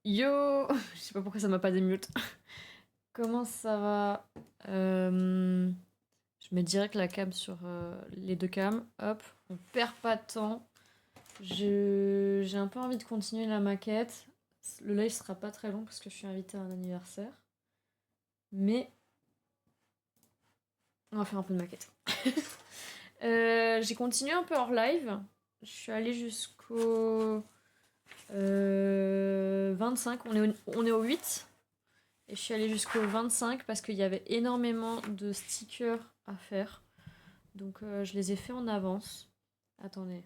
Yo! Je sais pas pourquoi ça m'a pas démute. Comment ça va? Je mets direct la cam sur les deux cams. Hop, on perd pas de temps. J'ai un peu envie de continuer la maquette. Le live sera pas très long parce que je suis invitée à un anniversaire. Mais on va faire un peu de maquette. J'ai continué un peu hors live. Je suis allée jusqu'au 25. On est au 8. Et je suis allée jusqu'au 25 parce qu'il y avait énormément de stickers à faire. Donc je les ai fait en avance. Attendez,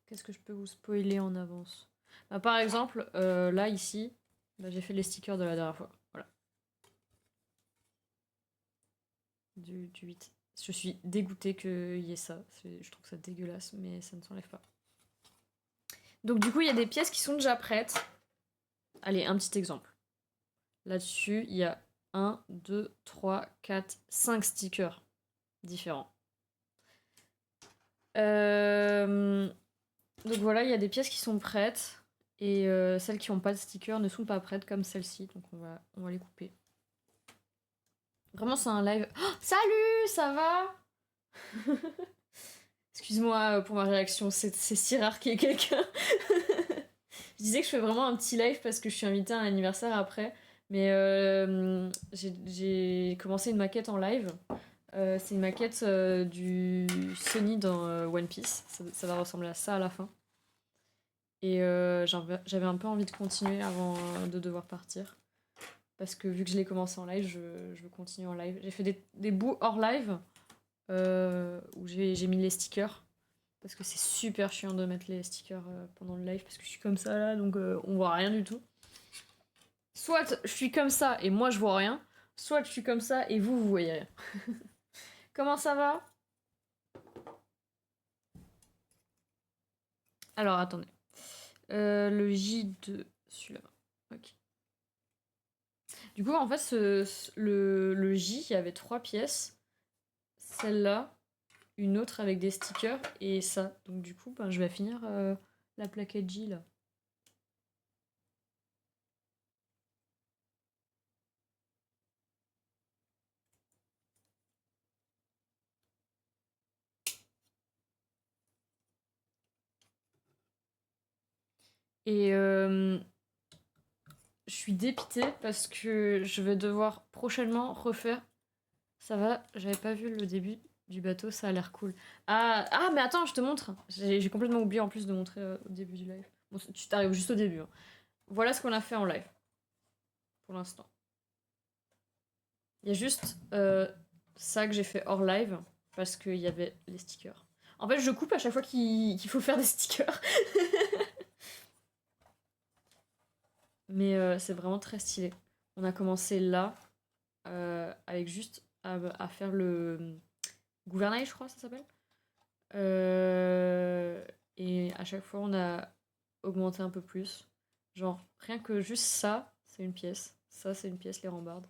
qu'est-ce que je peux vous spoiler en avance? Bah, par exemple, là, ici, bah, j'ai fait les stickers de la dernière fois. Voilà. Du 8. Je suis dégoûtée qu'il y ait ça. Je trouve ça dégueulasse, mais ça ne s'enlève pas. Donc du coup, il y a des pièces qui sont déjà prêtes. Allez, un petit exemple. Là-dessus, il y a 1, 2, 3, 4, 5 stickers différents. Donc voilà, il y a des pièces qui sont prêtes. Et celles qui n'ont pas de sticker ne sont pas prêtes comme celle-ci. Donc on va les couper. Vraiment, c'est un live. Oh, salut, ça va? Excuse-moi pour ma réaction, c'est si rare qu'il y ait quelqu'un. Je disais que je fais vraiment un petit live parce que je suis invitée à un anniversaire après. Mais j'ai commencé une maquette en live. C'est une maquette du Sunny dans One Piece. Ça va ressembler à ça à la fin. Et j'avais un peu envie de continuer avant de devoir partir. Parce que vu que je l'ai commencé en live, je veux continuer en live. J'ai fait des bouts hors live où j'ai mis les stickers. Parce que c'est super chiant de mettre les stickers pendant le live. Parce que je suis comme ça là, donc on voit rien du tout. Soit je suis comme ça et moi je vois rien. Soit je suis comme ça et vous voyez rien. Comment ça va? Alors attendez. Le J2, celui-là. Ok. Du coup, en fait, le J, il y avait 3 pièces. Celle-là, une autre avec des stickers et ça. Donc du coup, ben, je vais finir la plaquette J là. Et je suis dépitée parce que je vais devoir prochainement refaire. Ça va, j'avais pas vu le début du bateau, ça a l'air cool. Ah, mais attends, je te montre. J'ai complètement oublié en plus de montrer au début du live. Bon, tu t'arrives juste au début. Hein. Voilà ce qu'on a fait en live. Pour l'instant. Il y a juste ça que j'ai fait hors live parce qu'il y avait les stickers. En fait, je coupe à chaque fois qu'il faut faire des stickers. Mais c'est vraiment très stylé. On a commencé là avec juste à faire le gouvernail, je crois, ça s'appelle. Et à chaque fois, on a augmenté un peu plus. Genre, rien que juste ça, c'est une pièce. Ça, c'est une pièce, les rambardes.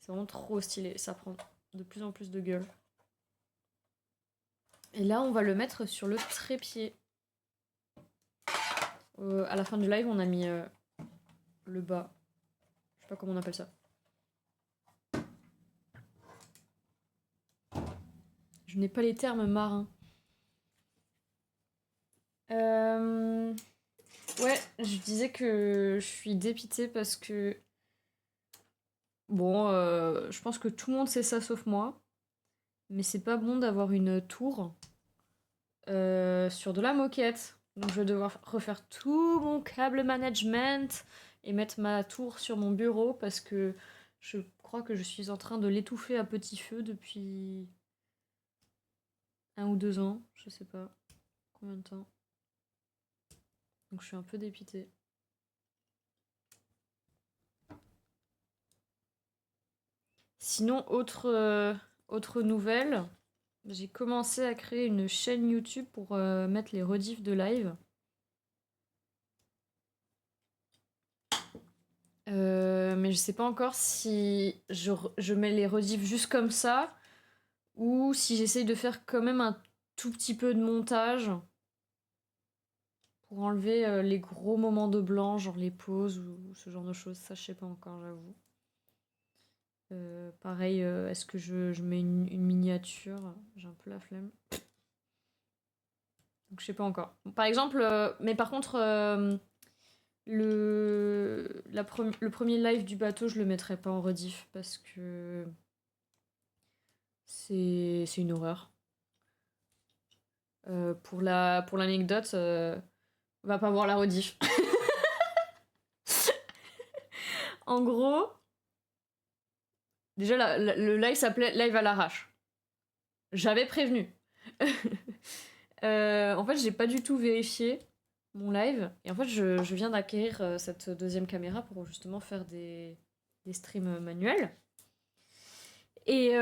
C'est vraiment trop stylé. Ça prend de plus en plus de gueule. Et là, on va le mettre sur le trépied. À la fin du live, on a mis le bas. Je sais pas comment on appelle ça. Je n'ai pas les termes marins. Ouais, je disais que je suis dépitée parce que... Bon, je pense que tout le monde sait ça sauf moi. Mais c'est pas bon d'avoir une tour sur de la moquette. Donc je vais devoir refaire tout mon câble management et mettre ma tour sur mon bureau parce que je crois que je suis en train de l'étouffer à petit feu depuis 1 ou 2 ans. Je sais pas combien de temps. Donc je suis un peu dépitée. Sinon, autre nouvelle, j'ai commencé à créer une chaîne YouTube pour mettre les rediffs de live. Mais je sais pas encore si je mets les rediffs juste comme ça ou si j'essaye de faire quand même un tout petit peu de montage pour enlever les gros moments de blanc, genre les pauses ou ce genre de choses. Ça, je sais pas encore, j'avoue. Pareil, est-ce que je mets une miniature? J'ai un peu la flemme. Donc je sais pas encore. Par exemple, mais par contre, le premier live du bateau, je le mettrai pas en rediff parce que c'est une horreur. Pour l'anecdote, va pas voir la rediff. En gros, déjà le live s'appelait Live à l'arrache. J'avais prévenu. En fait, j'ai pas du tout vérifié mon live. Et en fait, je viens d'acquérir cette deuxième caméra pour justement faire des streams manuels. Et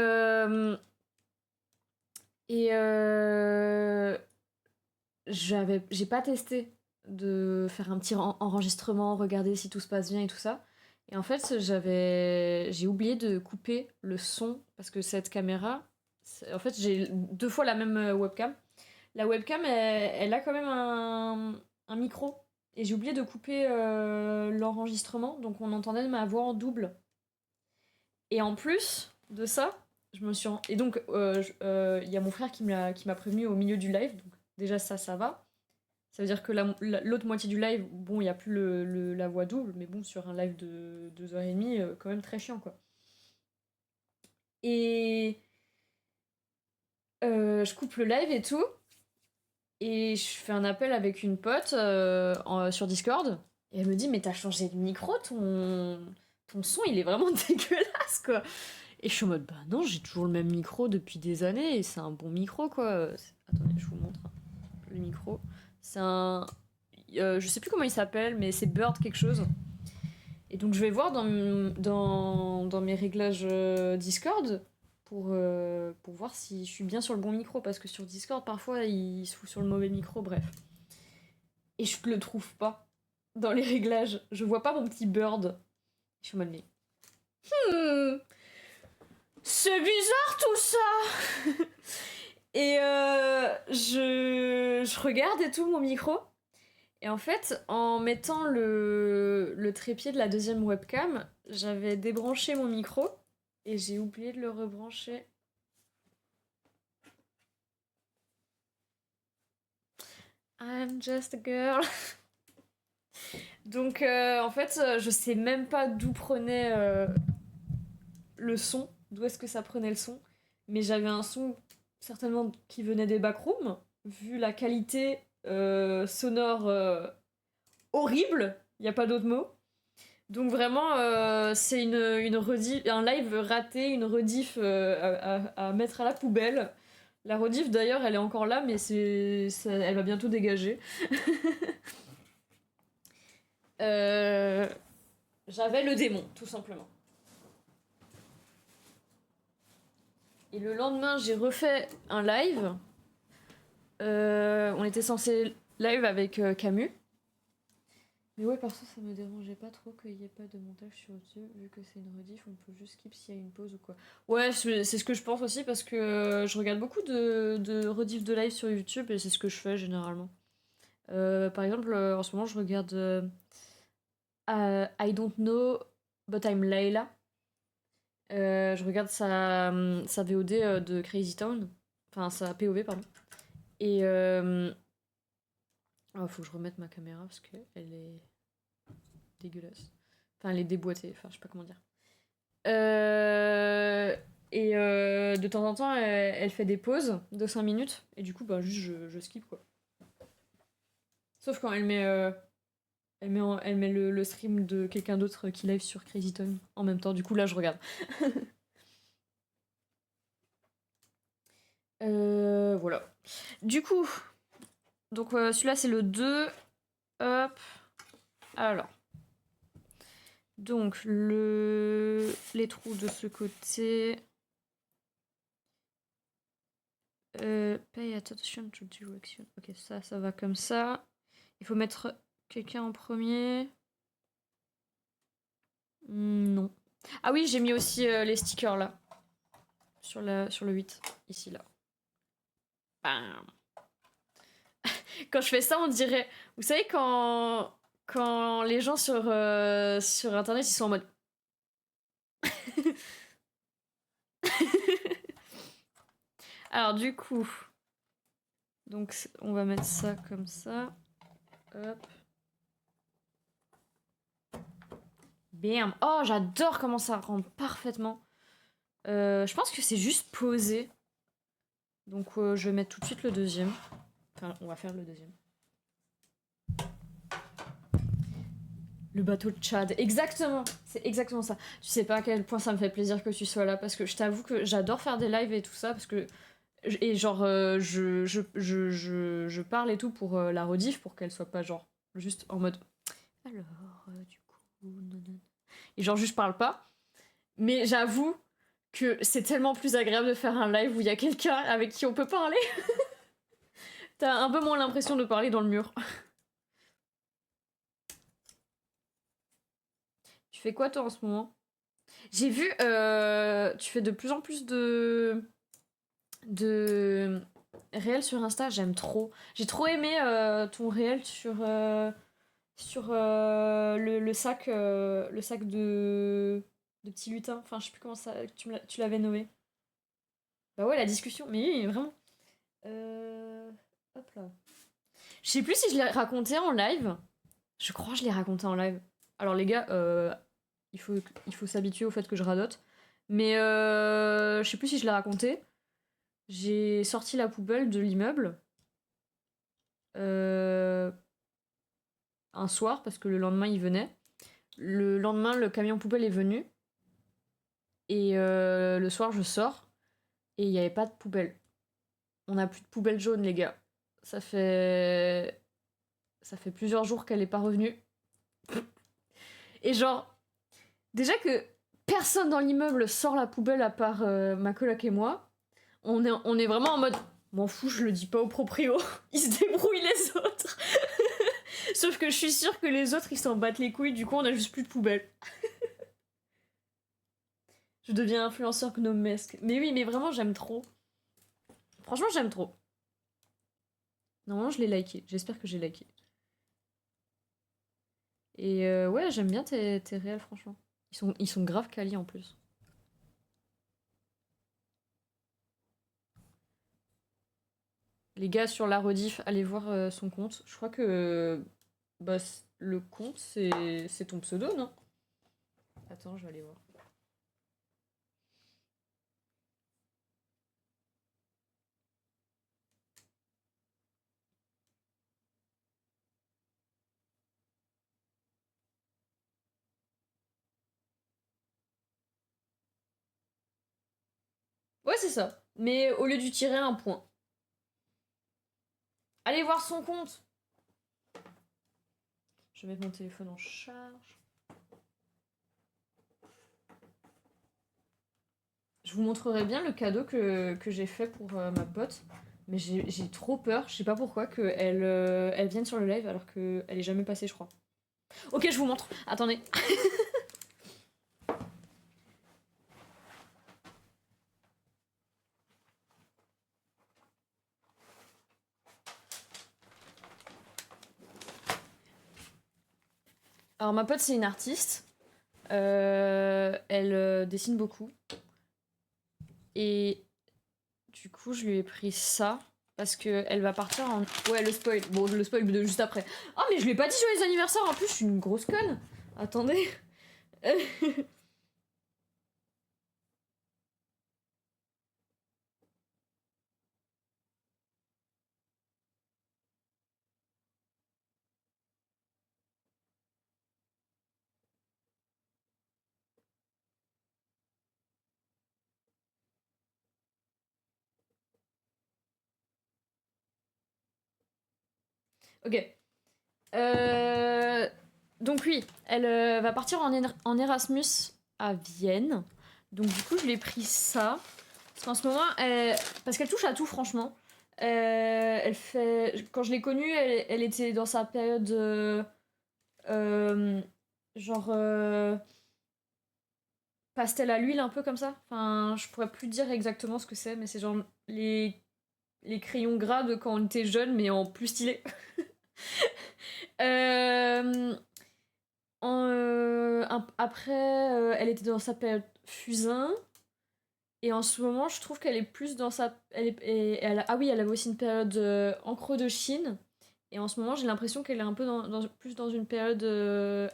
j'ai pas testé de faire un petit enregistrement, regarder si tout se passe bien et tout ça. Et en fait, j'ai oublié de couper le son parce que cette caméra, en fait, j'ai 2 fois la même webcam. La webcam, elle a quand même un micro. Et j'ai oublié de couper l'enregistrement, donc on entendait ma voix en double. Et en plus de ça, je me suis... Et donc, il y a mon frère qui m'a prévenu au milieu du live, donc déjà ça va. Ça veut dire que l'autre moitié du live, bon, il n'y a plus la voix double, mais bon, sur un live de 2h30, quand même très chiant, quoi. Et je coupe le live et tout, et je fais un appel avec une pote sur Discord, et elle me dit, mais t'as changé de micro, ton son, il est vraiment dégueulasse, quoi. Et je suis en mode, bah non, j'ai toujours le même micro depuis des années, et c'est un bon micro, quoi. Attendez, je vous montre le micro. C'est un... je sais plus comment il s'appelle, mais c'est Bird quelque chose. Et donc je vais voir dans mes réglages Discord pour voir si je suis bien sur le bon micro, parce que sur Discord, parfois, il se fout sur le mauvais micro, bref. Et je le trouve pas dans les réglages. Je vois pas mon petit Bird. Je suis en mode, mais... c'est bizarre tout ça. Et je regarde et tout mon micro. Et en fait, en mettant le trépied de la deuxième webcam, j'avais débranché mon micro et j'ai oublié de le rebrancher. I'm just a girl. Donc en fait, je sais même pas d'où prenait le son, d'où est-ce que ça prenait le son, mais j'avais un son certainement qui venait des backrooms, vu la qualité sonore horrible, il n'y a pas d'autre mot. Donc vraiment, c'est une rediff, un live raté, une rediff à mettre à la poubelle. La rediff d'ailleurs, elle est encore là, mais elle va bientôt dégager. J'avais le démon, tout simplement. Et le lendemain, j'ai refait un live. On était censé live avec Camus. Mais ouais, perso, ça me dérangeait pas trop qu'il n'y ait pas de montage sur YouTube, vu que c'est une rediff, on peut juste skip s'il y a une pause ou quoi. Ouais, c'est ce que je pense aussi, parce que je regarde beaucoup de rediff de live sur YouTube, et c'est ce que je fais généralement. Par exemple, en ce moment, je regarde I Don't Know, But I'm Layla. Je regarde sa VOD de Crazy Town, enfin sa POV, pardon. Et faut que je remette ma caméra parce qu'elle est dégueulasse. Enfin, elle est déboîtée, enfin, je sais pas comment dire. Et de temps en temps, elle fait des pauses de 5 minutes, et du coup, bah, juste je skip, quoi. Sauf quand elle met le stream de quelqu'un d'autre qui live sur Crazy Town en même temps, du coup, là, je regarde. Voilà. Du coup, donc celui-là, c'est le 2. Hop. Alors. Donc, les trous de ce côté. Pay attention to direction. Ok, ça va comme ça. Il faut mettre quelqu'un en premier. Non. Ah oui, j'ai mis aussi les stickers là. Sur le 8. Ici, là. Bam. Quand je fais ça, on dirait... Vous savez, quand les gens sur Internet, ils sont en mode... Alors du coup... Donc on va mettre ça comme ça. Hop. Bam. Oh, j'adore comment ça rentre parfaitement. Je pense que c'est juste posé. Donc je vais mettre tout de suite le deuxième. Enfin, on va faire le deuxième. Le bateau de Tchad. Exactement. C'est exactement ça. Tu sais pas à quel point ça me fait plaisir que tu sois là. Parce que je t'avoue que j'adore faire des lives et tout ça. Parce que... Et genre, je parle et tout pour la rediff. Pour qu'elle soit pas genre juste en mode... Alors, du coup... Et genre, juste je parle pas. Mais j'avoue que c'est tellement plus agréable de faire un live où il y a quelqu'un avec qui on peut parler. T'as un peu moins l'impression de parler dans le mur. Tu fais quoi toi en ce moment? J'ai vu, tu fais de plus en plus de réels sur Insta, j'aime trop. J'ai trop aimé ton réel sur le sac de petits lutins. Enfin, je sais plus comment ça, tu l'avais nommé. Bah ouais, la discussion, mais oui, vraiment. Euh, Hop là. Je sais plus si je l'ai raconté en live. Je crois que je l'ai raconté en live. Alors les gars, il faut s'habituer au fait que je radote. Mais je sais plus si je l'ai raconté. J'ai sorti la poubelle de l'immeuble euh, un soir parce que le lendemain il venait. Le lendemain, le camion poubelle est venu. Et le soir, je sors et il n'y avait pas de poubelle. On n'a plus de poubelle jaune, les gars. Ça fait plusieurs jours qu'elle est pas revenue. Et genre, déjà que personne dans l'immeuble sort la poubelle à part ma coloc et moi, on est vraiment en mode m'en fous, je le dis pas au proprio, ils se débrouillent les autres. Sauf que je suis sûre que les autres ils s'en battent les couilles, du coup on a juste plus de poubelle. Je deviens influenceur gnomesque. Mais oui, mais vraiment j'aime trop. Franchement j'aime trop. Normalement je l'ai liké, j'espère que j'ai liké. Et ouais, j'aime bien tes réels, franchement. Ils sont grave quali en plus. Les gars, sur la rediff, allez voir son compte. Je crois que bah, le compte, c'est ton pseudo, non? Attends, je vais aller voir. Ouais, c'est ça. Mais au lieu du tirer, un point. Allez voir son compte. Je vais mettre mon téléphone en charge. Je vous montrerai bien le cadeau que j'ai fait pour ma pote. Mais j'ai trop peur, je sais pas pourquoi, qu'elle elle vienne sur le live alors qu'elle est jamais passée, je crois. Ok, je vous montre. Attendez. Alors ma pote, c'est une artiste. Elle dessine beaucoup. Et du coup, je lui ai pris ça. Parce qu'elle va partir en... Ouais, le spoil. Bon, le spoil de juste après. Ah, mais je lui ai pas dit sur les anniversaires. En plus, je suis une grosse conne. Attendez. Ok. Donc oui, elle va partir en Erasmus à Vienne. Donc du coup, je lui ai pris ça. Parce qu'en ce moment, parce qu'elle touche à tout, franchement. Elle fait... Quand je l'ai connue, elle était dans sa période... euh, genre... pastel à l'huile, un peu comme ça. Enfin, je pourrais plus dire exactement ce que c'est, mais c'est genre les les crayons gras de quand on était jeune, mais en plus stylé. Euh, après, elle était dans sa période fusain. Et en ce moment, je trouve qu'elle est plus dans sa. Ah oui, elle avait aussi une période encre de Chine. Et en ce moment, j'ai l'impression qu'elle est un peu plus dans une période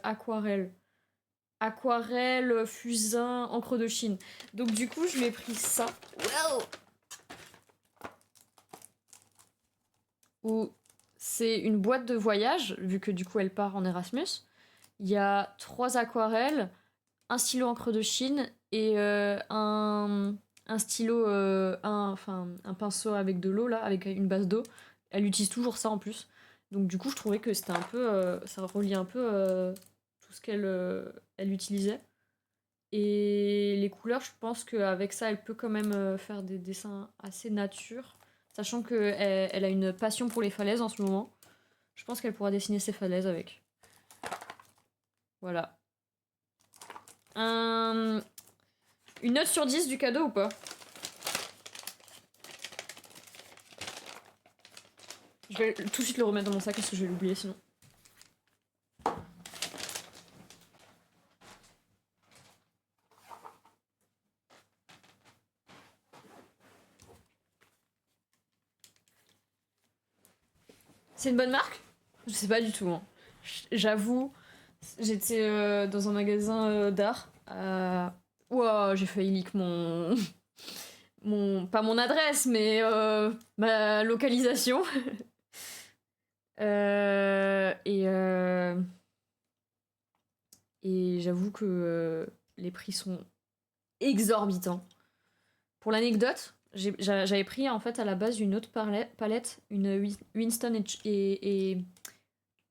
aquarelle. Aquarelle, fusain, encre de Chine. Donc du coup, je m'ai pris ça. Wow. Où c'est une boîte de voyage, vu que du coup, elle part en Erasmus. Il y a 3 aquarelles, un stylo encre de Chine et un stylo, un pinceau avec de l'eau là, avec une base d'eau. Elle utilise toujours ça en plus. Donc du coup, je trouvais que c'était un peu, ça relie un peu tout ce qu'elle elle utilisait. Et les couleurs, je pense qu'avec ça, elle peut quand même faire des dessins assez nature, sachant qu'elle a une passion pour les falaises en ce moment. Je pense qu'elle pourra dessiner ses falaises avec. Voilà. Une note sur 10 du cadeau ou pas? Je vais tout de suite le remettre dans mon sac parce que je vais l'oublier sinon. C'est une bonne marque? Je sais pas du tout. Hein. J'avoue, j'étais dans un magasin d'art. Wow, j'ai failli leak pas mon adresse, mais ma localisation. Et j'avoue que les prix sont exorbitants. Pour l'anecdote, j'avais pris en fait à la base une autre palette, une Winston et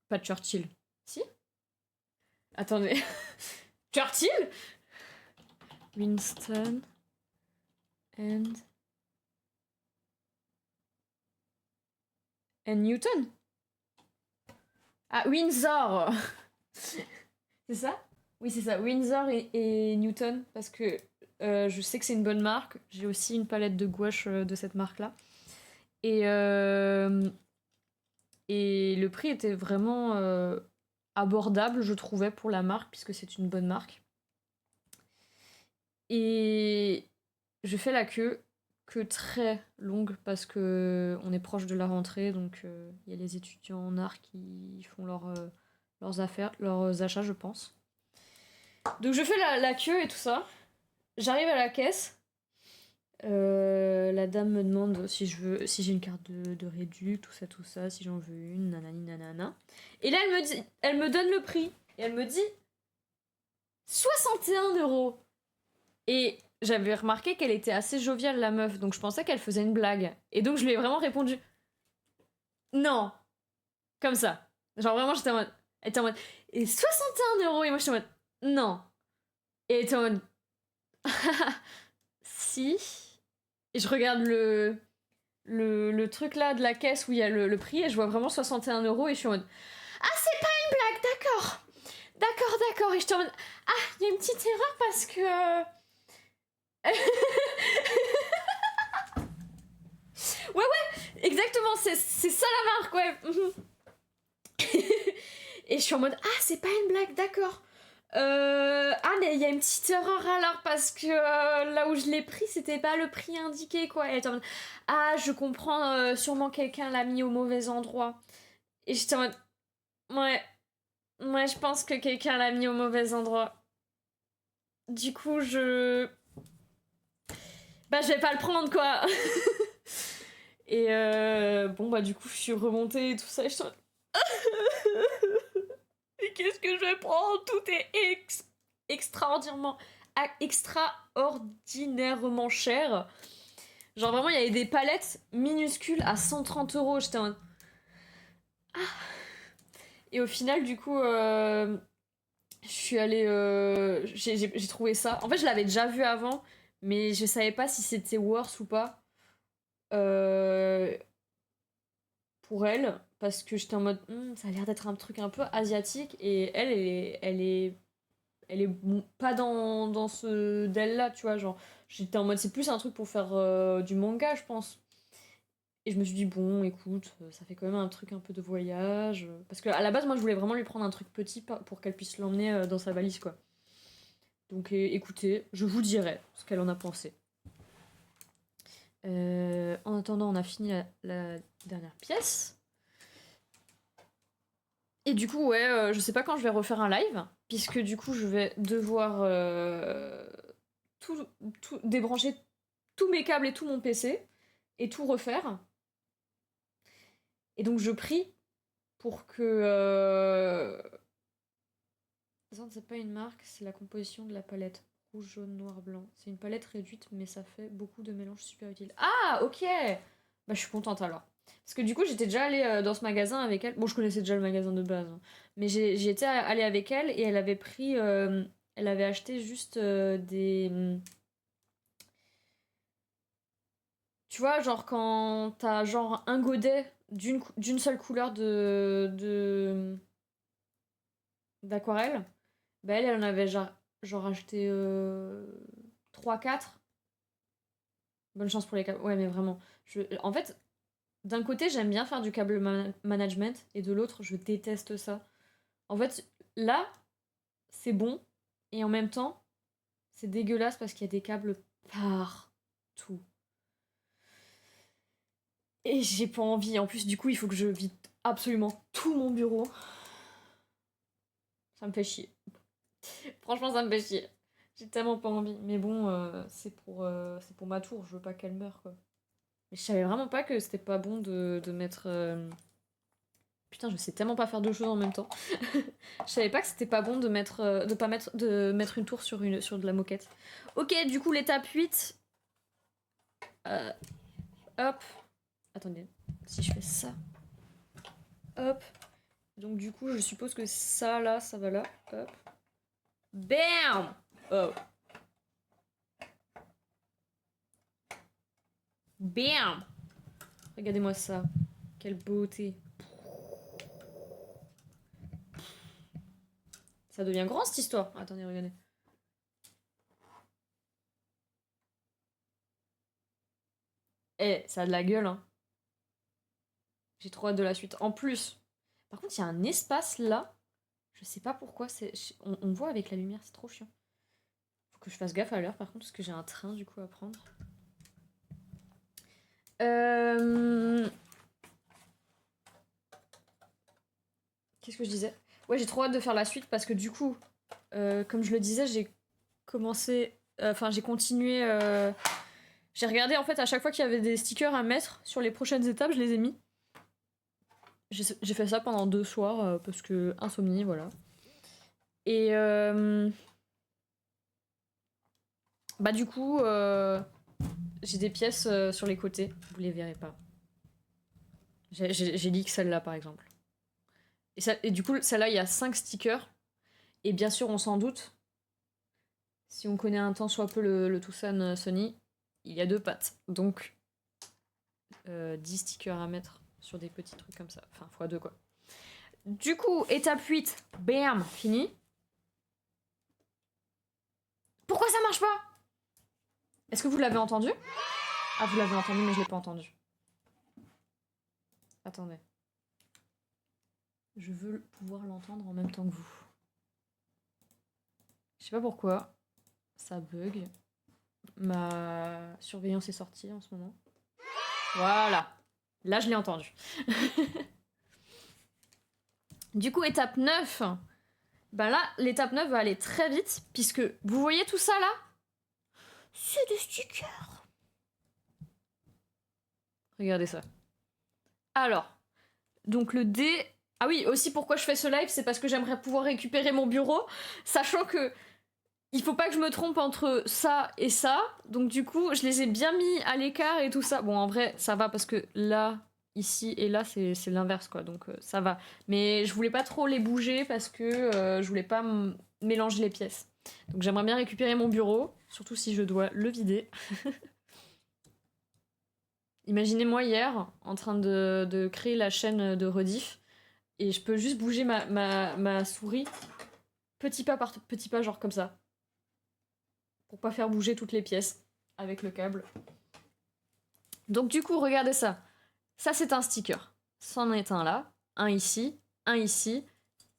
pas Churchill. Si? Attendez. Churchill? Winston and Newton? Ah, Windsor. C'est ça? Oui, c'est ça. Windsor et Newton, parce que je sais que c'est une bonne marque. J'ai aussi une palette de gouache de cette marque-là. Et le prix était vraiment abordable, je trouvais, pour la marque, puisque c'est une bonne marque. Et je fais la queue que très longue, parce que on est proche de la rentrée, donc il y a les étudiants en art qui font leurs affaires, leurs achats, je pense. Donc je fais la queue et tout ça. J'arrive à la caisse. La dame me demande si j'ai une carte de réduc, tout ça, si j'en veux une, nanani nanana. Et là, elle me donne le prix. Et elle me dit 61 €. Et j'avais remarqué qu'elle était assez joviale, la meuf, donc je pensais qu'elle faisait une blague. Et donc je lui ai vraiment répondu non. Comme ça. Genre vraiment, j'étais en mode. Elle était en mode. Et 61 €. Et moi, j'étais en mode non. Et elle était en mode. Si. Et je regarde le truc là de la caisse où il y a le prix et je vois vraiment 61 € et je suis en mode ah, c'est pas une blague, d'accord. D'accord. Et je suis en mode ah, il y a une petite erreur parce que. Ouais, exactement, c'est ça la marque, ouais. Et je suis en mode ah, c'est pas une blague, d'accord. Ah, mais il y a une petite erreur alors parce que là où je l'ai pris, c'était pas le prix indiqué quoi. Et elle était en mode ah, je comprends, sûrement quelqu'un l'a mis au mauvais endroit. Et j'étais en mode ouais, je pense que quelqu'un l'a mis au mauvais endroit. Du coup, bah, je vais pas le prendre quoi. Et bon, bah, du coup, je suis remontée et tout ça. Et je suis en mode et qu'est-ce que je vais prendre? Tout est extraordinairement cher. Genre vraiment, il y avait des palettes minuscules à 130 €. J'étais en mode ah. Et au final, du coup, je suis allée. J'ai trouvé ça. En fait, je l'avais déjà vu avant, mais je savais pas si c'était worth ou pas. Pour elle, parce que j'étais en mode ça a l'air d'être un truc un peu asiatique, et elle est pas dans ce d'elle là, tu vois. Genre, j'étais en mode c'est plus un truc pour faire du manga, je pense. Et je me suis dit, bon, écoute, ça fait quand même un truc un peu de voyage. Parce qu'à la base, moi, je voulais vraiment lui prendre un truc petit pour qu'elle puisse l'emmener dans sa valise, quoi. Donc écoutez, je vous dirai ce qu'elle en a pensé. En attendant, on a fini la dernière pièce. Et du coup, ouais, je sais pas quand je vais refaire un live, puisque du coup, je vais devoir tout débrancher tous mes câbles et tout mon PC, et tout refaire. Et donc, je prie pour que... Ça, c'est pas une marque, c'est la composition de la palette. Rouge, jaune, noir, blanc. C'est une palette réduite, mais ça fait beaucoup de mélanges super utiles. Ah, ok. Bah, je suis contente alors. Parce que du coup, j'étais déjà allée dans ce magasin avec elle. Bon, je connaissais déjà le magasin de base, hein. Mais j'y étais allée avec elle et elle avait pris... elle avait acheté juste des... Tu vois, genre quand t'as genre un godet d'une seule couleur d'aquarelle, bah elle en avait genre acheté 3-4. Bonne chance pour les câbles. Ouais, mais vraiment. En fait, d'un côté, j'aime bien faire du câble management, et de l'autre, je déteste ça. En fait, là, c'est bon, et en même temps, c'est dégueulasse parce qu'il y a des câbles partout. Et j'ai pas envie. En plus, du coup, il faut que je vide absolument tout mon bureau. Ça me fait chier. Franchement, ça me fait chier. J'ai tellement pas envie. Mais bon, c'est pour ma tour. Je veux pas qu'elle meure, quoi. Mais je savais vraiment pas que c'était pas bon de mettre... Putain, je sais tellement pas faire deux choses en même temps. Je savais pas que c'était pas bon de mettre une tour sur de la moquette. Ok, du coup, l'étape 8. Hop. Attendez, si je fais ça. Hop. Donc du coup, je suppose que ça, là, ça va là. Hop. Bam. Oh. Bam. Regardez-moi ça. Quelle beauté. Ça devient grand, cette histoire. Attendez, regardez. Eh, ça a de la gueule, hein. J'ai trop hâte de la suite. En plus, par contre, il y a un espace là. Je sais pas pourquoi. On voit avec la lumière, c'est trop chiant. Faut que je fasse gaffe à l'heure, par contre, parce que j'ai un train du coup à prendre. Qu'est-ce que je disais? Ouais, j'ai trop hâte de faire la suite parce que du coup, comme je le disais, j'ai commencé. Enfin, j'ai continué. J'ai regardé en fait à chaque fois qu'il y avait des stickers à mettre sur les prochaines étapes, je les ai mis. J'ai fait ça pendant 2 soirs parce que insomnie, voilà. Et bah du coup, j'ai des pièces sur les côtés. Vous les verrez pas. J'ai leak celle-là par exemple. Et du coup, celle-là, il y a 5 stickers. Et bien sûr, on s'en doute. Si on connaît un tant soit peu le Tucson Sony, il y a 2 pattes. Donc, 10 stickers à mettre sur des petits trucs comme ça. Enfin, x2 quoi. Du coup, étape 8, bam, fini. Pourquoi ça marche pas? Est-ce que vous l'avez entendu? Ah, vous l'avez entendu, mais je l'ai pas entendu. Attendez. Je veux pouvoir l'entendre en même temps que vous. Je sais pas pourquoi. Ça bug. Ma surveillance est sortie en ce moment. Voilà. Là, je l'ai entendu. Du coup, étape 9. Ben là, l'étape 9 va aller très vite, puisque vous voyez tout ça là? C'est des stickers. Regardez ça. Alors, donc le dé... Ah oui, aussi pourquoi je fais ce live, c'est parce que j'aimerais pouvoir récupérer mon bureau, sachant que il faut pas que je me trompe entre ça et ça. Donc du coup, je les ai bien mis à l'écart et tout ça. Bon, en vrai, ça va parce que là, ici et là, c'est l'inverse, quoi. Donc ça va. Mais je voulais pas trop les bouger parce que je voulais pas mélanger les pièces. Donc j'aimerais bien récupérer mon bureau, surtout si je dois le vider. Imaginez-moi hier, en train de créer la chaîne de rediff, et je peux juste bouger ma souris, petit pas par petit pas, genre comme ça. Pour pas faire bouger toutes les pièces avec le câble. Donc du coup, regardez ça. Ça, c'est un sticker. C'en est un là, un ici,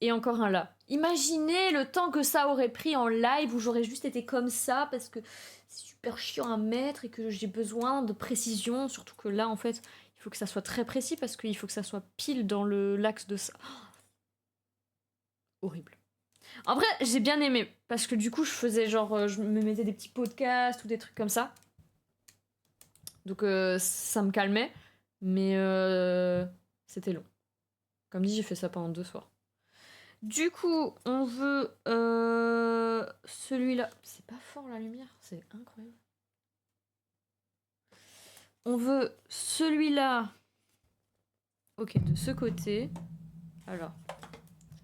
et encore un là. Imaginez le temps que ça aurait pris en live où j'aurais juste été comme ça parce que c'est super chiant à mettre et que j'ai besoin de précision. Surtout que là, en fait, il faut que ça soit très précis parce qu'il faut que ça soit pile dans l'axe de ça. Horrible. En vrai, j'ai bien aimé parce que du coup, je faisais genre, je me mettais des petits podcasts ou des trucs comme ça. Donc ça me calmait, mais c'était long. Comme dit, j'ai fait ça pendant 2 soirs. Du coup, on veut celui-là. C'est pas fort la lumière, c'est incroyable. On veut celui-là. Ok, de ce côté. Alors.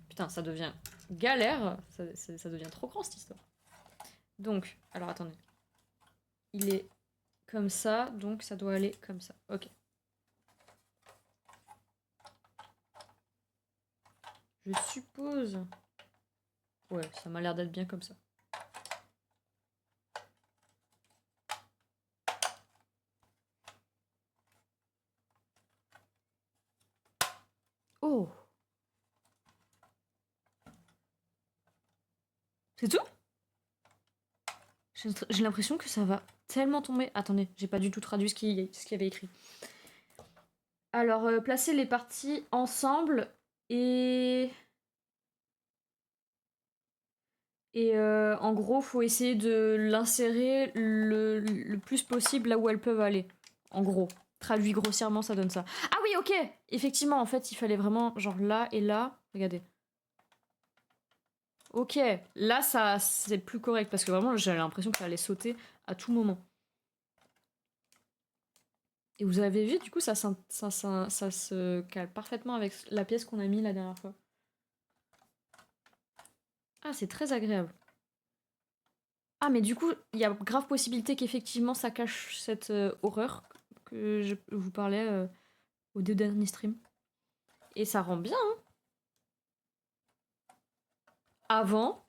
Putain, ça devient galère. Ça devient trop grand cette histoire. Donc, alors attendez. Il est comme ça, donc ça doit aller comme ça. Ok. Je suppose. Ouais, ça m'a l'air d'être bien comme ça. Oh! C'est tout? J'ai l'impression que ça va tellement tomber. Attendez, j'ai pas du tout traduit ce qu'il y avait écrit. Alors, placer les parties ensemble et... Et en gros, faut essayer de l'insérer le plus possible là où elles peuvent aller. En gros. Traduit grossièrement, ça donne ça. Ah oui, ok! Effectivement, en fait, il fallait vraiment genre là et là. Regardez. Ok, là, ça c'est plus correct parce que vraiment, j'avais l'impression que ça allait sauter à tout moment. Et vous avez vu, du coup, ça se cale parfaitement avec la pièce qu'on a mis la dernière fois. Ah, c'est très agréable. Ah, mais du coup, il y a grave possibilité qu'effectivement ça cache cette horreur que je vous parlais au deux derniers streams. Et ça rend bien, hein. Avant,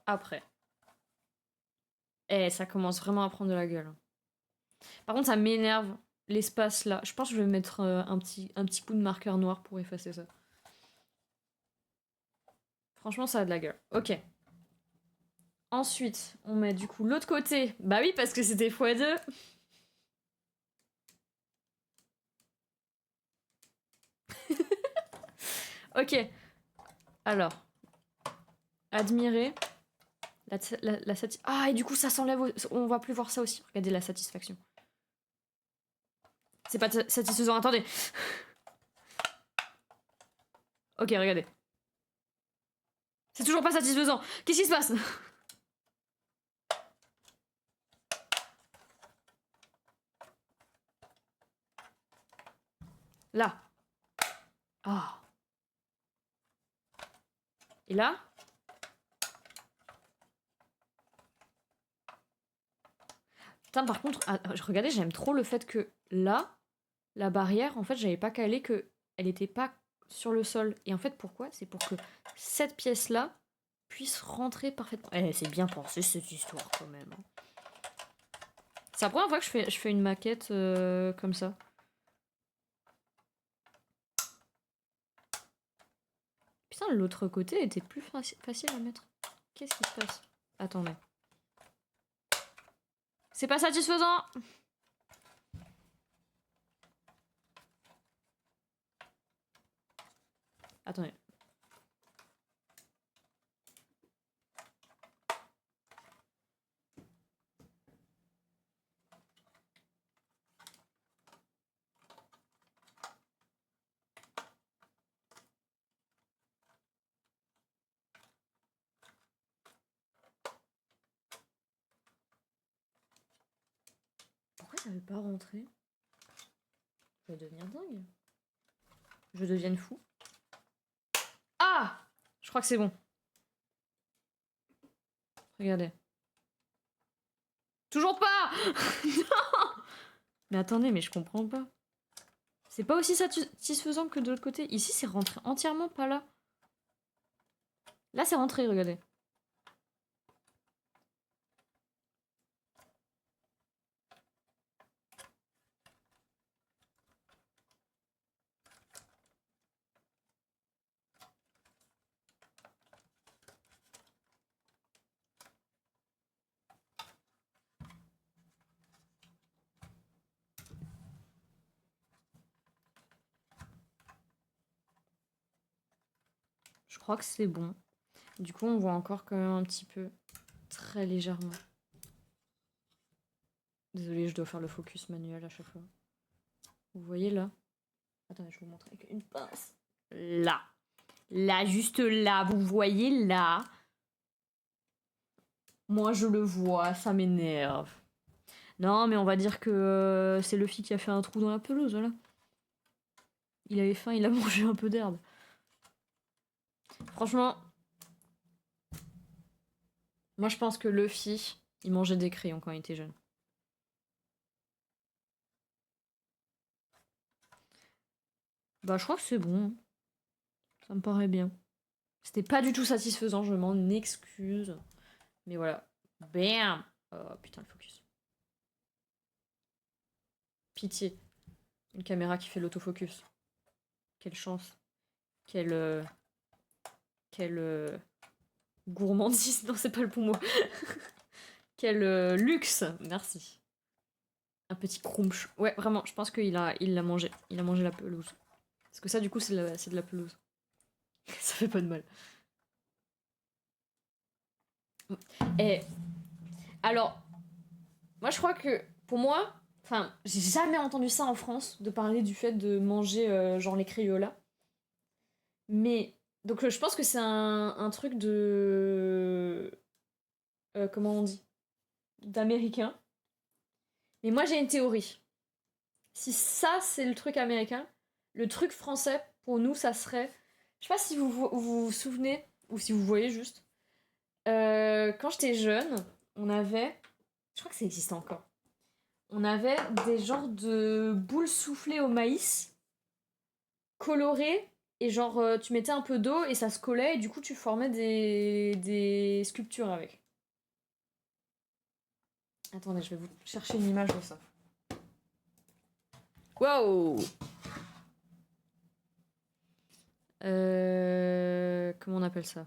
après. Eh, ça commence vraiment à prendre de la gueule. Par contre, ça m'énerve l'espace là. Je pense que je vais mettre un petit coup de marqueur noir pour effacer ça. Franchement, ça a de la gueule. Ok. Ensuite, on met du coup l'autre côté. Bah oui, parce que c'était x2. Ok. Alors, admirer la satisfaction. Ah, et du coup, ça s'enlève. On va plus voir ça aussi. Regardez la satisfaction. C'est pas satisfaisant. Attendez. Ok, regardez. C'est toujours pas satisfaisant. Qu'est-ce qui se passe? Là. Ah. Et là? Putain, par contre, regardez, j'aime trop le fait que là, la barrière, en fait, j'avais pas calé que elle était pas sur le sol. Et en fait, pourquoi? C'est pour que cette pièce-là puisse rentrer parfaitement. Eh, c'est bien pensé cette histoire quand même. C'est la première fois que je fais une maquette comme ça. Putain, l'autre côté était plus facile à mettre. Qu'est-ce qui se passe? Attendez. C'est pas satisfaisant! Attendez. Pourquoi ça veut pas rentrer? Je vais devenir dingue. Je devienne fou. Ah! Je crois que c'est bon. Regardez. Toujours pas! Non! Mais attendez, mais je comprends pas. C'est pas aussi satisfaisant que de l'autre côté. Ici, c'est rentré entièrement pas là. Là, c'est rentré, regardez. Je crois que c'est bon. Du coup, on voit encore quand même un petit peu. Très légèrement. Désolée, je dois faire le focus manuel à chaque fois. Vous voyez là? Attendez, je vais vous montrer avec une pince. Là. Là, juste là. Vous voyez là? Moi, je le vois. Ça m'énerve. Non, mais on va dire que c'est Luffy qui a fait un trou dans la pelouse, voilà. Il avait faim, il a mangé un peu d'herbe. Franchement, moi je pense que Luffy, il mangeait des crayons quand il était jeune. Bah je crois que c'est bon. Ça me paraît bien. C'était pas du tout satisfaisant, je m'en excuse. Mais voilà. Bam! Oh putain le focus. Pitié. Une caméra qui fait l'autofocus. Quelle chance. Quelle gourmandise. Non, c'est pas le bon mot. Quel luxe. Merci. Un petit crunch. Ouais, vraiment, je pense qu'il l'a mangé. Il a mangé la pelouse. Parce que ça, du coup, c'est de la pelouse. Ça fait pas de mal. Et alors, moi, je crois que pour moi, enfin, j'ai jamais entendu ça en France, de parler du fait de manger genre les Crayolas. Mais donc, je pense que c'est un truc de comment on dit, d'américain. Mais moi, j'ai une théorie. Si ça, c'est le truc américain, le truc français, pour nous, ça serait. Je sais pas si vous souvenez, ou si vous voyez juste. Quand j'étais jeune, on avait. Je crois que ça existe encore. On avait des genres de boules soufflées au maïs, colorées, et genre tu mettais un peu d'eau et ça se collait, et du coup tu formais des sculptures avec. Attendez, je vais vous chercher une image de ça. Wow! Comment on appelle ça?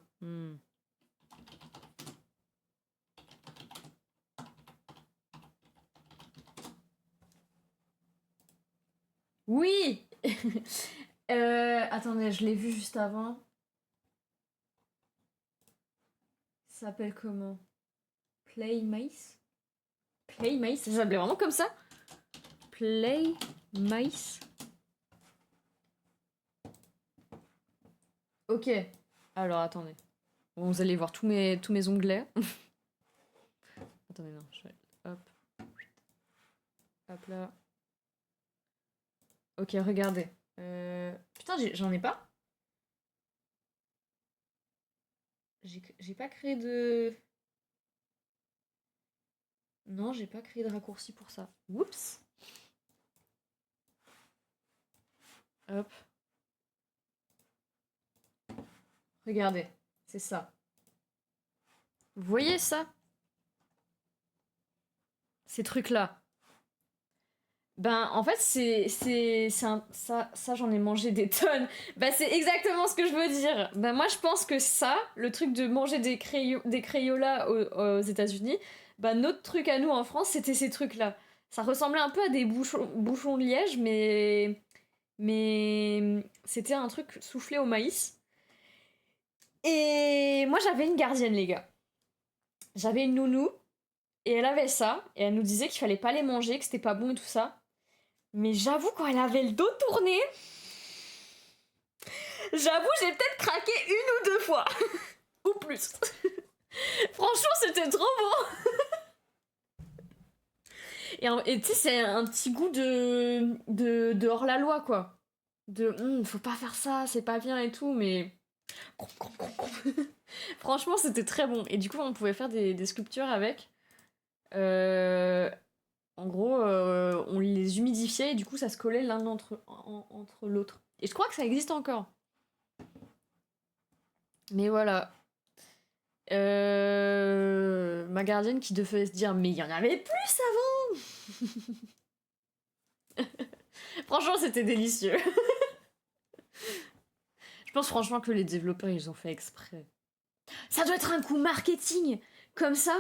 Oui! Attendez, je l'ai vu juste avant. Ça s'appelle comment? Play Mice? Play Mice? Ça s'appelait vraiment comme ça? Play Mice? Ok. Alors attendez. Bon, vous allez voir tous mes onglets. Attendez, non. Je vais... Hop. Hop là. Ok, regardez. Putain, j'en ai pas. J'ai pas créé de... Non, j'ai pas créé de raccourci pour ça. Oups. Hop. Regardez. C'est ça. Vous voyez ça? Ces trucs-là. Ben, en fait, ça, j'en ai mangé des tonnes. Ben, c'est exactement ce que je veux dire. Ben, moi, je pense que ça, le truc de manger des Crayolas aux États-Unis, ben, notre truc à nous en France, c'était ces trucs-là. Ça ressemblait un peu à des bouchons de liège, mais c'était un truc soufflé au maïs. Et moi, j'avais une gardienne, les gars. J'avais une nounou, et elle avait ça, et elle nous disait qu'il fallait pas les manger, que c'était pas bon et tout ça. Mais j'avoue, quand elle avait le dos tourné, j'avoue, j'ai peut-être craqué une ou deux fois. Ou plus. Franchement, c'était trop bon. Et tu sais, c'est un petit goût de hors-la-loi, quoi. Faut pas faire ça, c'est pas bien et tout, mais... Franchement, c'était très bon. Et du coup, on pouvait faire des sculptures avec. En gros, on les humidifiait et du coup, ça se collait l'un entre l'autre. Et je crois que ça existe encore. Mais voilà. Ma gardienne qui devait se dire mais il y en avait plus avant. Franchement, c'était délicieux. Je pense franchement que les développeurs, ils ont fait exprès. Ça doit être un coup marketing. Comme ça,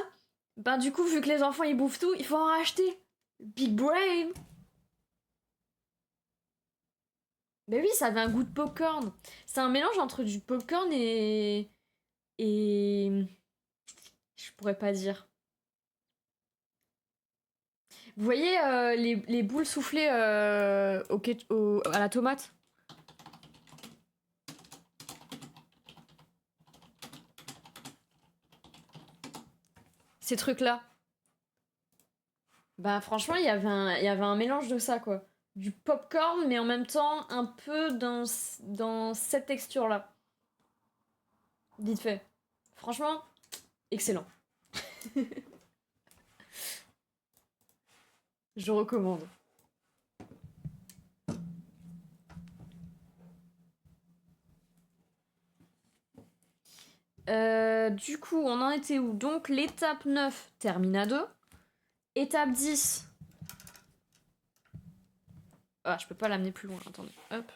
ben du coup, vu que les enfants, ils bouffent tout, il faut en racheter. Big brain. Mais oui, ça avait un goût de popcorn. C'est un mélange entre du popcorn et... Je pourrais pas dire. Vous voyez les boules soufflées à la tomate? Ces trucs-là. Bah franchement, il y avait un mélange de ça, quoi. Du popcorn, mais en même temps un peu dans cette texture-là. Vite fait. Franchement, excellent. Je recommande. Du coup, on en était où? Donc, l'étape 9, Terminado. Étape 10. Ah, je peux pas l'amener plus loin, attendez. Hop.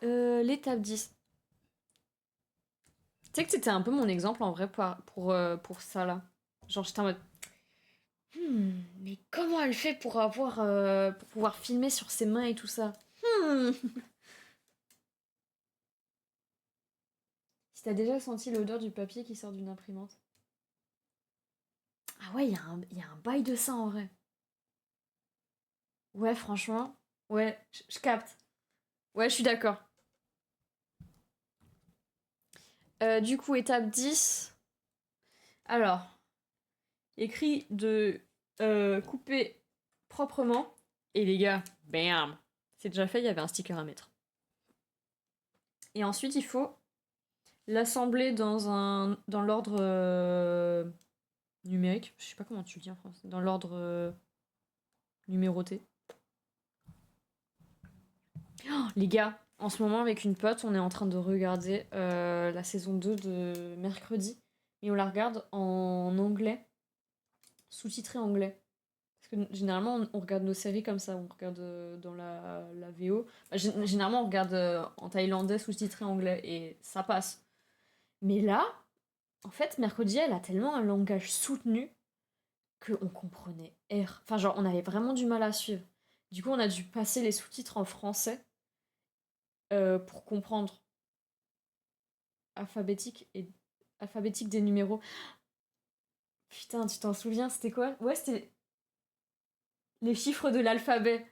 L'étape 10. Tu sais que c'était un peu mon exemple en vrai pour ça là. Genre, j'étais en mode. Mais comment elle fait pour pour pouvoir filmer sur ses mains et tout ça? Si t'as déjà senti l'odeur du papier qui sort d'une imprimante. Ah ouais, il y a un bail de ça en vrai. Ouais, franchement. Ouais, je capte. Ouais, je suis d'accord. Du coup, étape 10. Alors, écrit de couper proprement. Et les gars, bam! C'est déjà fait, il y avait un sticker à mettre. Et ensuite, il faut l'assembler dans l'ordre numérique. Je sais pas comment tu le dis en français. Dans l'ordre numéroté. Oh, les gars, en ce moment, avec une pote, on est en train de regarder la saison 2 de Mercredi. Et on la regarde en anglais, sous-titré anglais. Parce que généralement, on regarde nos séries comme ça, on regarde dans la VO. Bah, généralement, on regarde en thaïlandais sous-titré anglais et ça passe. Mais là, en fait, Mercredi, elle a tellement un langage soutenu qu'on comprenait R. Enfin, genre, on avait vraiment du mal à suivre. Du coup, on a dû passer les sous-titres en français pour comprendre alphabétique et alphabétique des numéros. Putain, tu t'en souviens, c'était quoi? Ouais, c'était les chiffres de l'alphabet.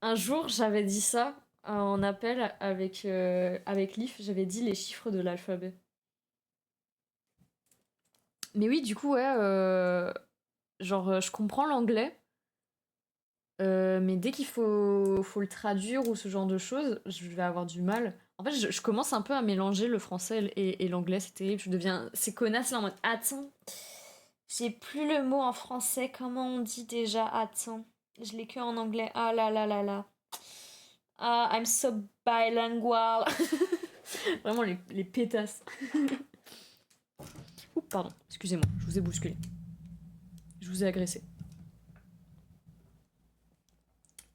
Un jour, j'avais dit ça en appel avec Leaf, j'avais dit les chiffres de l'alphabet. Mais oui, du coup, ouais, genre, je comprends l'anglais, mais dès qu'il faut le traduire ou ce genre de choses, je vais avoir du mal. En fait, je commence un peu à mélanger le français et l'anglais, c'est terrible. Je deviens ces connasses là en mode attends, j'ai plus le mot en français, comment on dit déjà attends? Je l'ai que en anglais, ah là là là là. Ah, I'm so bilingual. Vraiment les pétasses. Oups, pardon, excusez-moi, je vous ai bousculé. Je vous ai agressé.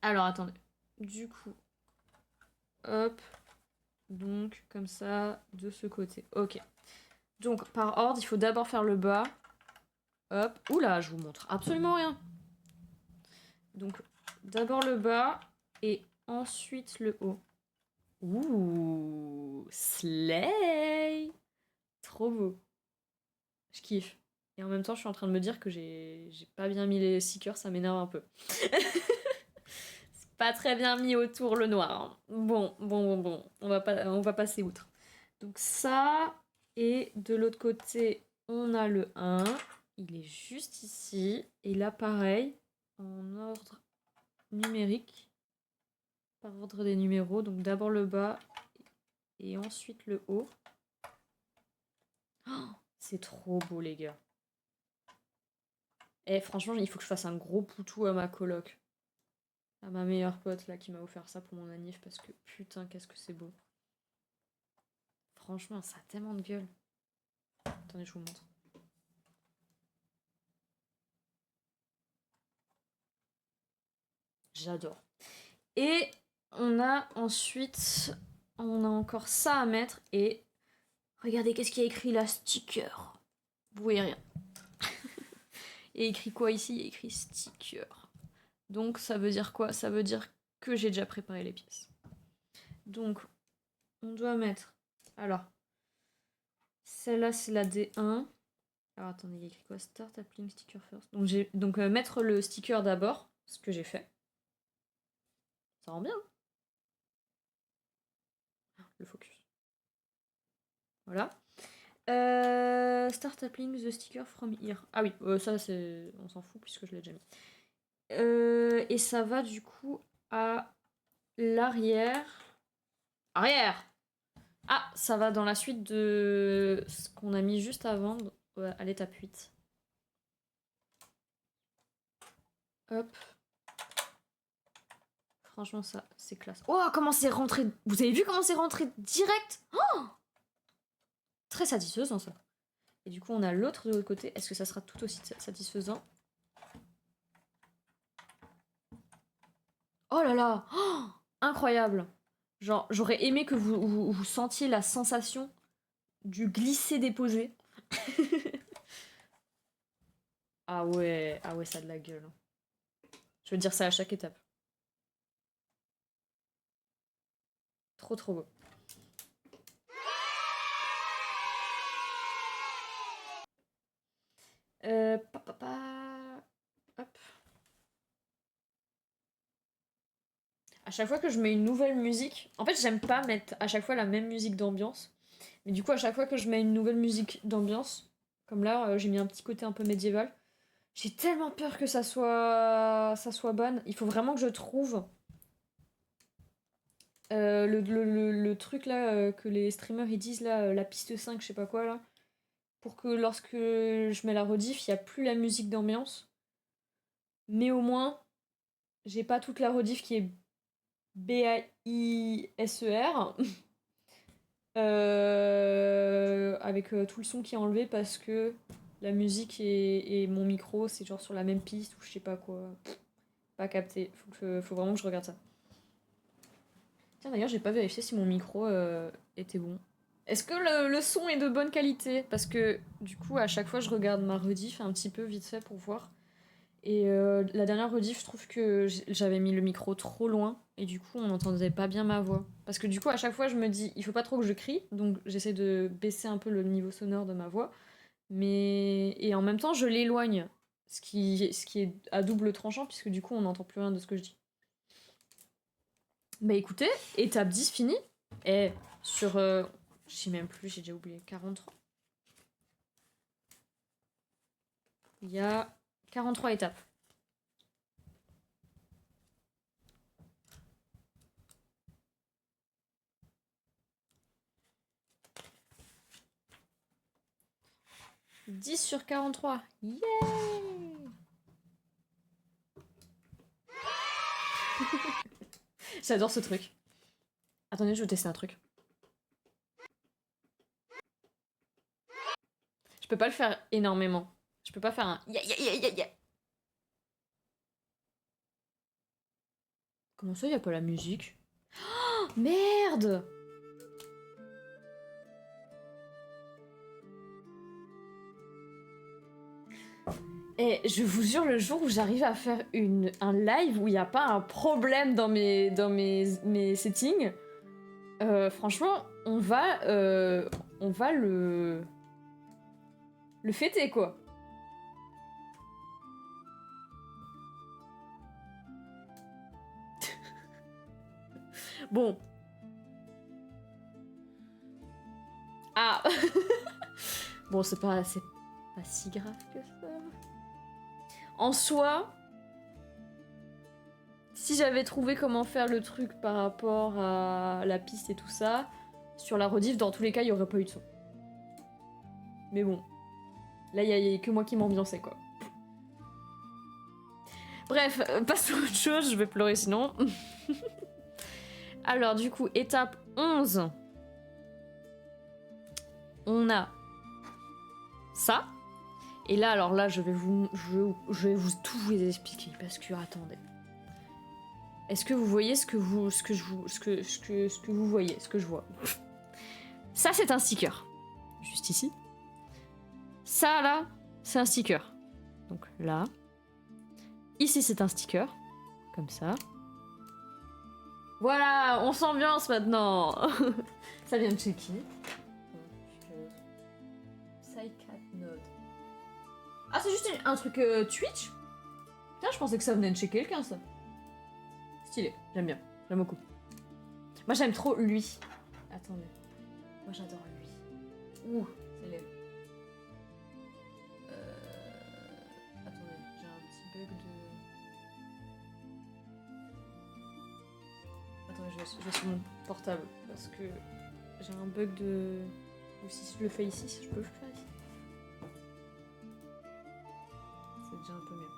Alors, attendez. Du coup, hop. Donc, comme ça, de ce côté. Ok. Donc, par ordre, il faut d'abord faire le bas. Hop. Oula, je vous montre absolument rien. Donc, d'abord le bas et ensuite le haut. Ouh, slay! Trop beau. Je kiffe. Et en même temps, je suis en train de me dire que j'ai pas bien mis les stickers, ça m'énerve un peu. C'est pas très bien mis autour le noir, hein. Bon. On va passer outre. Donc ça, et de l'autre côté, on a le 1. Il est juste ici. Et là, pareil, en ordre numérique, par ordre des numéros. Donc d'abord le bas et ensuite le haut. Oh, c'est trop beau, les gars. Et franchement, il faut que je fasse un gros poutou à ma coloc. À ma meilleure pote là qui m'a offert ça pour mon anniv parce que putain, qu'est-ce que c'est beau. Franchement, ça a tellement de gueule. Attendez, je vous montre. J'adore. Et on a ensuite, on a encore ça à mettre et regardez qu'est-ce qu'il y a écrit là, sticker. Vous voyez rien. Et écrit quoi ici? Il y a écrit sticker. Donc ça veut dire quoi? Ça veut dire que j'ai déjà préparé les pièces. Donc on doit mettre... Alors, celle-là c'est la D1. Alors attendez, il y a écrit quoi? Start applying sticker first. Donc mettre le sticker d'abord, ce que j'ai fait. Ça rend bien. Hein, le focus. Voilà. Start applying the sticker from here. Ah oui, ça c'est... On s'en fout puisque je l'ai déjà mis. Et ça va du coup à l'arrière. Arrière! Ah, ça va dans la suite de ce qu'on a mis juste avant, à l'étape 8. Hop. Franchement, ça, c'est classe. Oh, comment c'est rentré! Vous avez vu comment c'est rentré direct? Oh, très satisfaisant, ça. Et du coup, on a l'autre de l'autre côté. Est-ce que ça sera tout aussi satisfaisant? Oh là là! Oh, incroyable! Genre, j'aurais aimé que vous sentiez la sensation du glisser-déposer. Ah ouais, ça a de la gueule. Je veux dire ça à chaque étape. Trop trop beau. Hop. À chaque fois que je mets une nouvelle musique, en fait j'aime pas mettre à chaque fois la même musique d'ambiance, mais du coup à chaque fois que je mets une nouvelle musique d'ambiance, comme là j'ai mis un petit côté un peu médiéval, j'ai tellement peur que ça soit bonne. Il faut vraiment que je trouve le truc là que les streamers ils disent là, la piste 5 je sais pas quoi là, pour que lorsque je mets la rediff, il n'y a plus la musique d'ambiance, mais au moins j'ai pas toute la rediff qui est BAISER avec tout le son qui est enlevé parce que la musique et mon micro c'est genre sur la même piste ou je sais pas quoi. Pas capté. Faut vraiment que je regarde ça. Tiens d'ailleurs j'ai pas vérifié si mon micro était bon. Est-ce que le son est de bonne qualité? Parce que du coup à chaque fois je regarde ma rediff un petit peu vite fait pour voir. Et la dernière rediff, je trouve que j'avais mis le micro trop loin et du coup on n'entendait pas bien ma voix. Parce que du coup à chaque fois je me dis il faut pas trop que je crie, donc j'essaie de baisser un peu le niveau sonore de ma voix. Et en même temps je l'éloigne, ce qui est à double tranchant puisque du coup on n'entend plus rien de ce que je dis. Bah écoutez, étape 10 finie. Et sur... je sais même plus, j'ai déjà oublié. 43. Il y a 43 étapes. « 10 sur 43. Yeah. J'adore ce truc. Attendez, je vais tester un truc. Je peux pas le faire énormément. Je peux pas faire un ya. Comment ça, y a pas la musique? Oh, merde! Et je vous jure, le jour où j'arrive à faire un live où il n'y a pas un problème dans mes settings, franchement, on va le fêter, quoi. Bon. Ah. Bon, c'est pas si grave que ça. En soi, si j'avais trouvé comment faire le truc par rapport à la piste et tout ça, sur la rediff, dans tous les cas, il n'y aurait pas eu de son. Mais bon. Là, il y a que moi qui m'ambiançais, quoi. Bref, passons à autre chose, je vais pleurer sinon. Alors, du coup, étape 11. On a ça. Et là, alors là, je vais tout vous expliquer parce que attendez. Est-ce que vous voyez ce que vous voyez, ce que je vois? Ça, c'est un sticker. Juste ici. Ça, là, c'est un sticker. Donc là. Ici, c'est un sticker. Comme ça. Voilà, on s'ambiance maintenant. Ça vient de chez qui? Psycat Node. Ah, c'est juste un truc Twitch? Putain, je pensais que ça venait de chez quelqu'un, ça. Stylé, j'aime bien. J'aime beaucoup. Moi, j'aime trop lui. Attendez. Moi, j'adore lui. Ouh, c'est laid. Attendez, j'ai un petit bug de... Attendez, je vais sur mon portable parce que j'ai un bug de... Ou si je le fais ici, si je peux le faire ici. C'est déjà un peu mieux.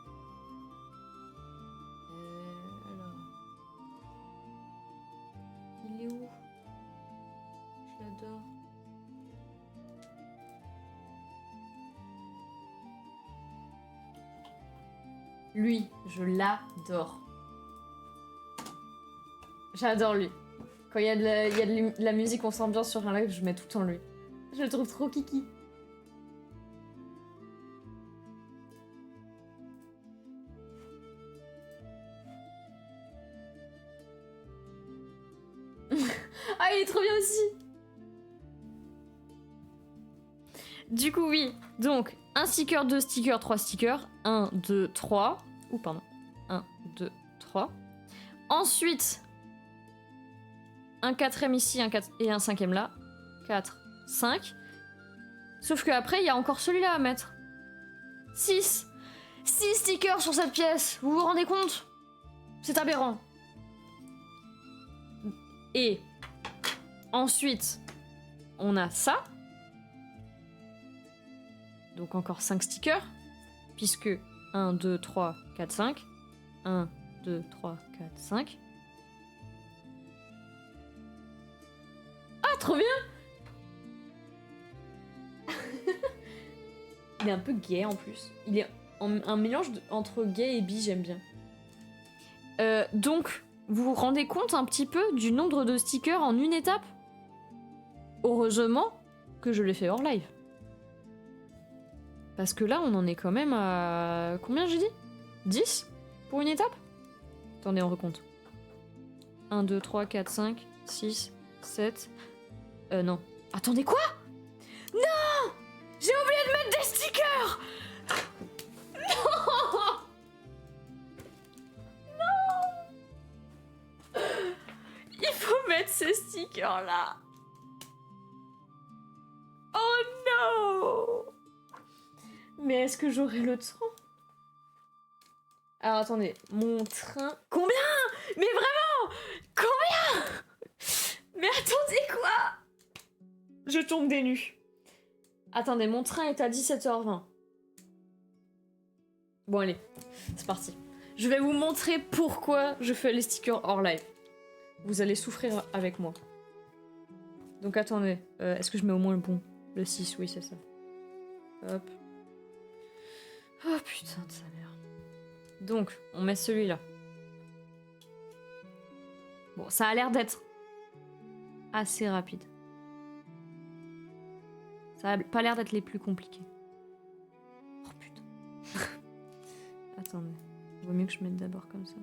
Alors... Il est où? Je l'adore. Lui, je l'adore. J'adore lui. Quand il y a de la musique, on s'ambiance sur un live, je mets tout le temps lui. Je le trouve trop kiki. Ah, il est trop bien aussi. Du coup, oui. Donc, un sticker, 2 stickers, 3 stickers. 1, 2, 3. Ouh, pardon. 1, 2, 3. Ensuite, un 4ème ici et un 5ème là. 4, 5. Sauf qu'après, il y a encore celui-là à mettre. 6. 6 stickers sur cette pièce. Vous vous rendez compte? C'est aberrant. Et ensuite, on a ça. Donc encore 5 stickers. Puisque 1, 2, 3, 4, 5. 1, 2, 3, 4, 5. Ah, trop bien! Il est un peu gay en plus. Il est un mélange entre gay et bi, j'aime bien. Donc, vous vous rendez compte un petit peu du nombre de stickers en une étape? Heureusement que je l'ai fait hors live. Parce que là, on en est quand même à... Combien j'ai dit? 10 pour une étape? Attendez, on recompte. 1, 2, 3, 4, 5, 6, 7... non. Attendez, quoi? Non! J'ai oublié de mettre des stickers! Non! Non! Il faut mettre ces stickers-là. Oh non! Mais est-ce que j'aurai le temps? Alors attendez, mon train... Combien? Mais vraiment? Combien? Mais attendez, quoi? Je tombe des nues. Attendez, mon train est à 17h20. Bon allez, c'est parti. Je vais vous montrer pourquoi je fais les stickers hors live. Vous allez souffrir avec moi. Donc attendez, est-ce que je mets au moins le bon? Le 6, oui c'est ça. Hop. Oh putain de sa mère. Donc, on met celui-là. Bon, ça a l'air d'être assez rapide. Ça a pas l'air d'être les plus compliqués. Oh putain. Attendez. Il vaut mieux que je mette d'abord comme ça.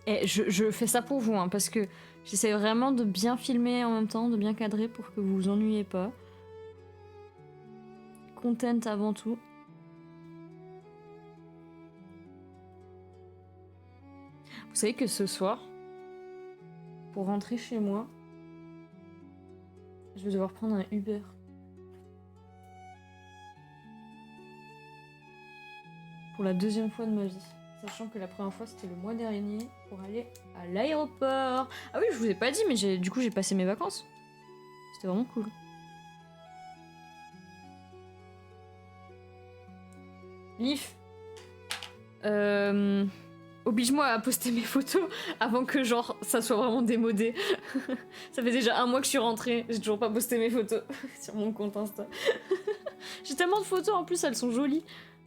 Et je fais ça pour vous, hein, parce que j'essaie vraiment de bien filmer en même temps, de bien cadrer pour que vous vous ennuyez pas. Content avant tout. Vous savez que ce soir, pour rentrer chez moi, je vais devoir prendre un Uber. Pour la 2e fois de ma vie. Sachant que la première fois c'était le mois dernier pour aller à l'aéroport. Ah oui, je vous ai pas dit, mais du coup j'ai passé mes vacances. C'était vraiment cool. Leaf. Oblige-moi à poster mes photos avant que genre ça soit vraiment démodé. Ça fait déjà 1 mois que je suis rentrée, j'ai toujours pas posté mes photos sur mon compte Insta. J'ai tellement de photos en plus, elles sont jolies.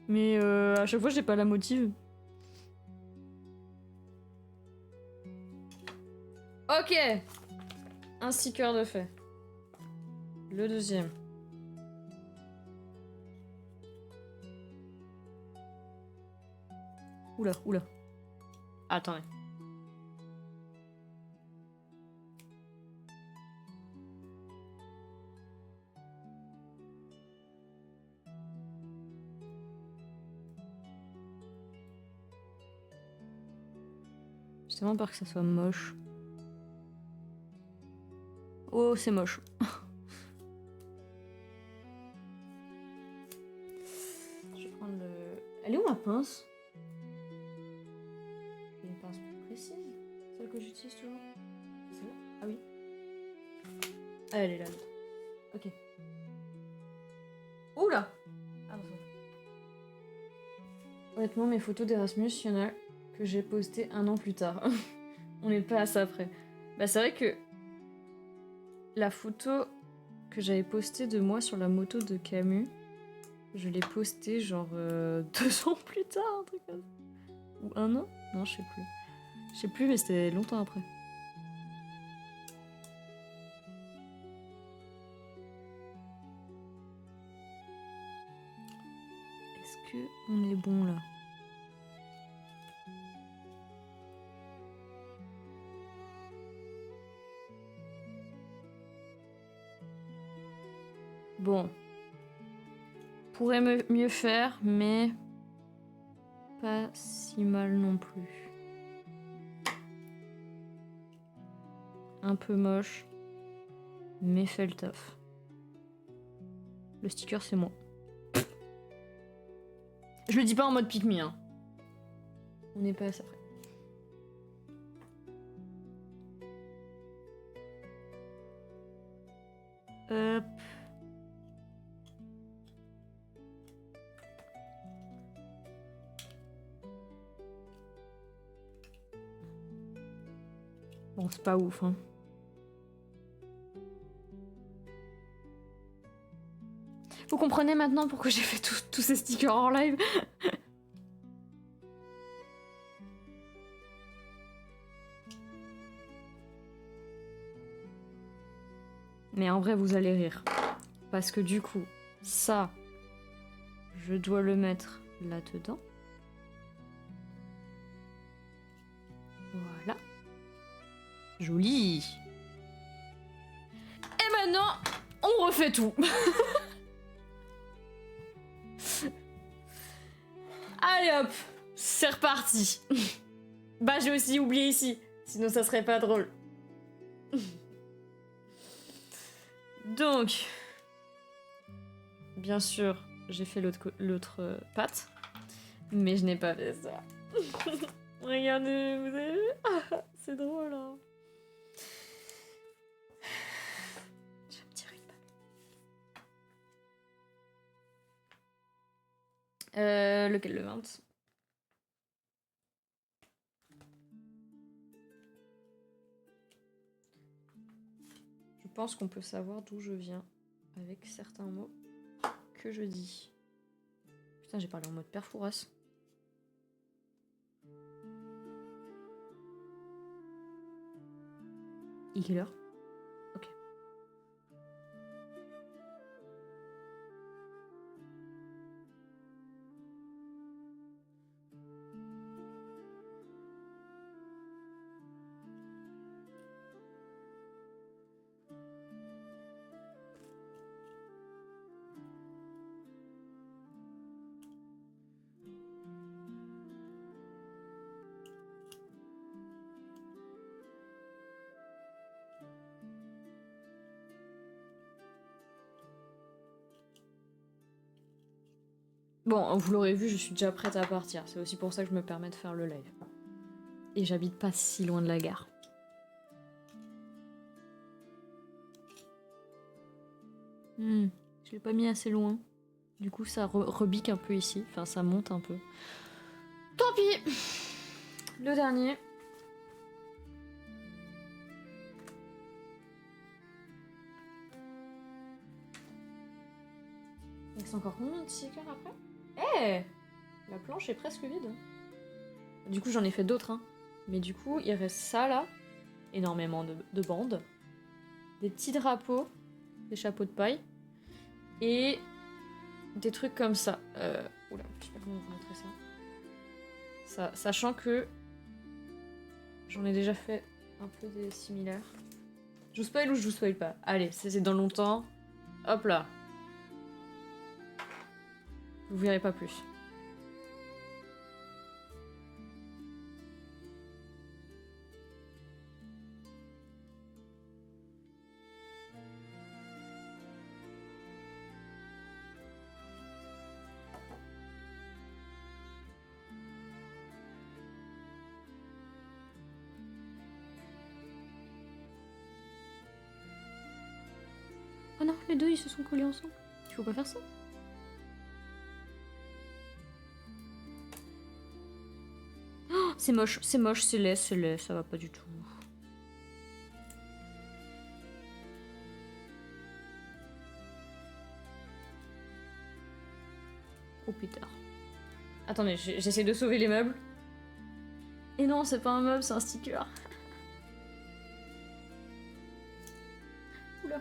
Mais à chaque fois, j'ai pas la motive. Ok. Un sticker de fait. Le deuxième. Oula, oula. Attendez. J'ai tellement peur que ça soit moche. Oh, c'est moche. Je vais prendre le... Elle est où ma pince? Une pince plus précise? Celle que j'utilise toujours? C'est là? Ah oui. Ah, elle est là, l'autre. Ok. Oula! Ah non, honnêtement, mes photos d'Erasmus, il y en a que j'ai postées 1 an plus tard. On n'est pas à ça près. Bah c'est vrai que la photo que j'avais postée de moi sur la moto de Camus, je l'ai postée genre 2 ans plus tard, un truc comme ça. Ou 1 an? Non, je sais plus. Je sais plus, mais c'était longtemps après. Est-ce que on est bon là? Bon. Pourrait mieux faire, mais pas si mal non plus. Un peu moche, mais fait le taf. Le sticker, c'est moi. Je le dis pas en mode pick me, hein. On n'est pas à ça près. Hop. Bon, c'est pas ouf, hein. Vous comprenez maintenant pourquoi j'ai fait tous ces stickers en live? Mais en vrai, vous allez rire. Parce que du coup, ça, je dois le mettre là-dedans. Voilà. Joli. Et maintenant, on refait tout. Allez hop, c'est reparti. Bah j'ai aussi oublié ici, sinon ça serait pas drôle. Donc, bien sûr, j'ai fait l'autre patte, mais je n'ai pas fait ça. Regardez, vous avez vu? Ah, c'est drôle, hein. Je vais me tirer une balle. Lequel, le 20? Je pense qu'on peut savoir d'où je viens avec certains mots que je dis. Putain, j'ai parlé en mode Père Fouras. Il est quelle heure? Ok. Bon, vous l'aurez vu, je suis déjà prête à partir. C'est aussi pour ça que je me permets de faire le live. Et j'habite pas si loin de la gare. Je l'ai pas mis assez loin. Du coup, ça rebique un peu ici. Enfin, ça monte un peu. Tant pis. Le dernier. Il reste encore combien de stickers après? Eh La planche est presque vide. Du coup, j'en ai fait d'autres, hein. Mais du coup, il reste ça, là. Énormément de bandes. Des petits drapeaux. Des chapeaux de paille. Et des trucs comme ça. Oula, je sais pas comment vous montrer ça. Sachant que j'en ai déjà fait un peu des similaires. Je vous spoil ou je vous spoil pas? Allez, c'est dans longtemps. Hop là. Vous verrez pas plus. Oh non, les deux ils se sont collés ensemble. Il faut pas faire ça. Oh, c'est moche, c'est laid, ça va pas du tout. Oh putain. Attendez, j'essaie de sauver les meubles. Et non, c'est pas un meuble, c'est un sticker. Oula.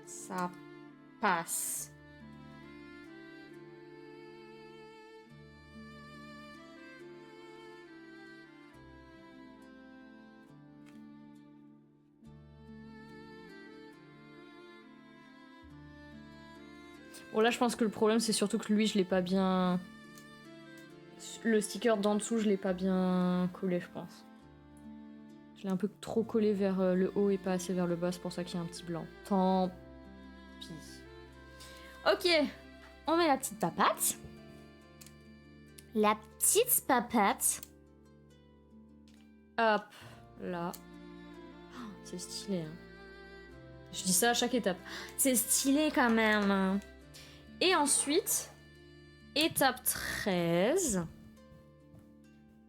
Ça passe. Bon là je pense que le problème c'est surtout que lui je l'ai pas bien... Le sticker d'en dessous je l'ai pas bien collé je pense. Je l'ai un peu trop collé vers le haut et pas assez vers le bas, c'est pour ça qu'il y a un petit blanc. Tant pis. Ok, on met la petite papate. La petite papate. Hop, là. Oh, c'est stylé. Hein. Je dis ça à chaque étape. C'est stylé quand même. Et ensuite, étape 13.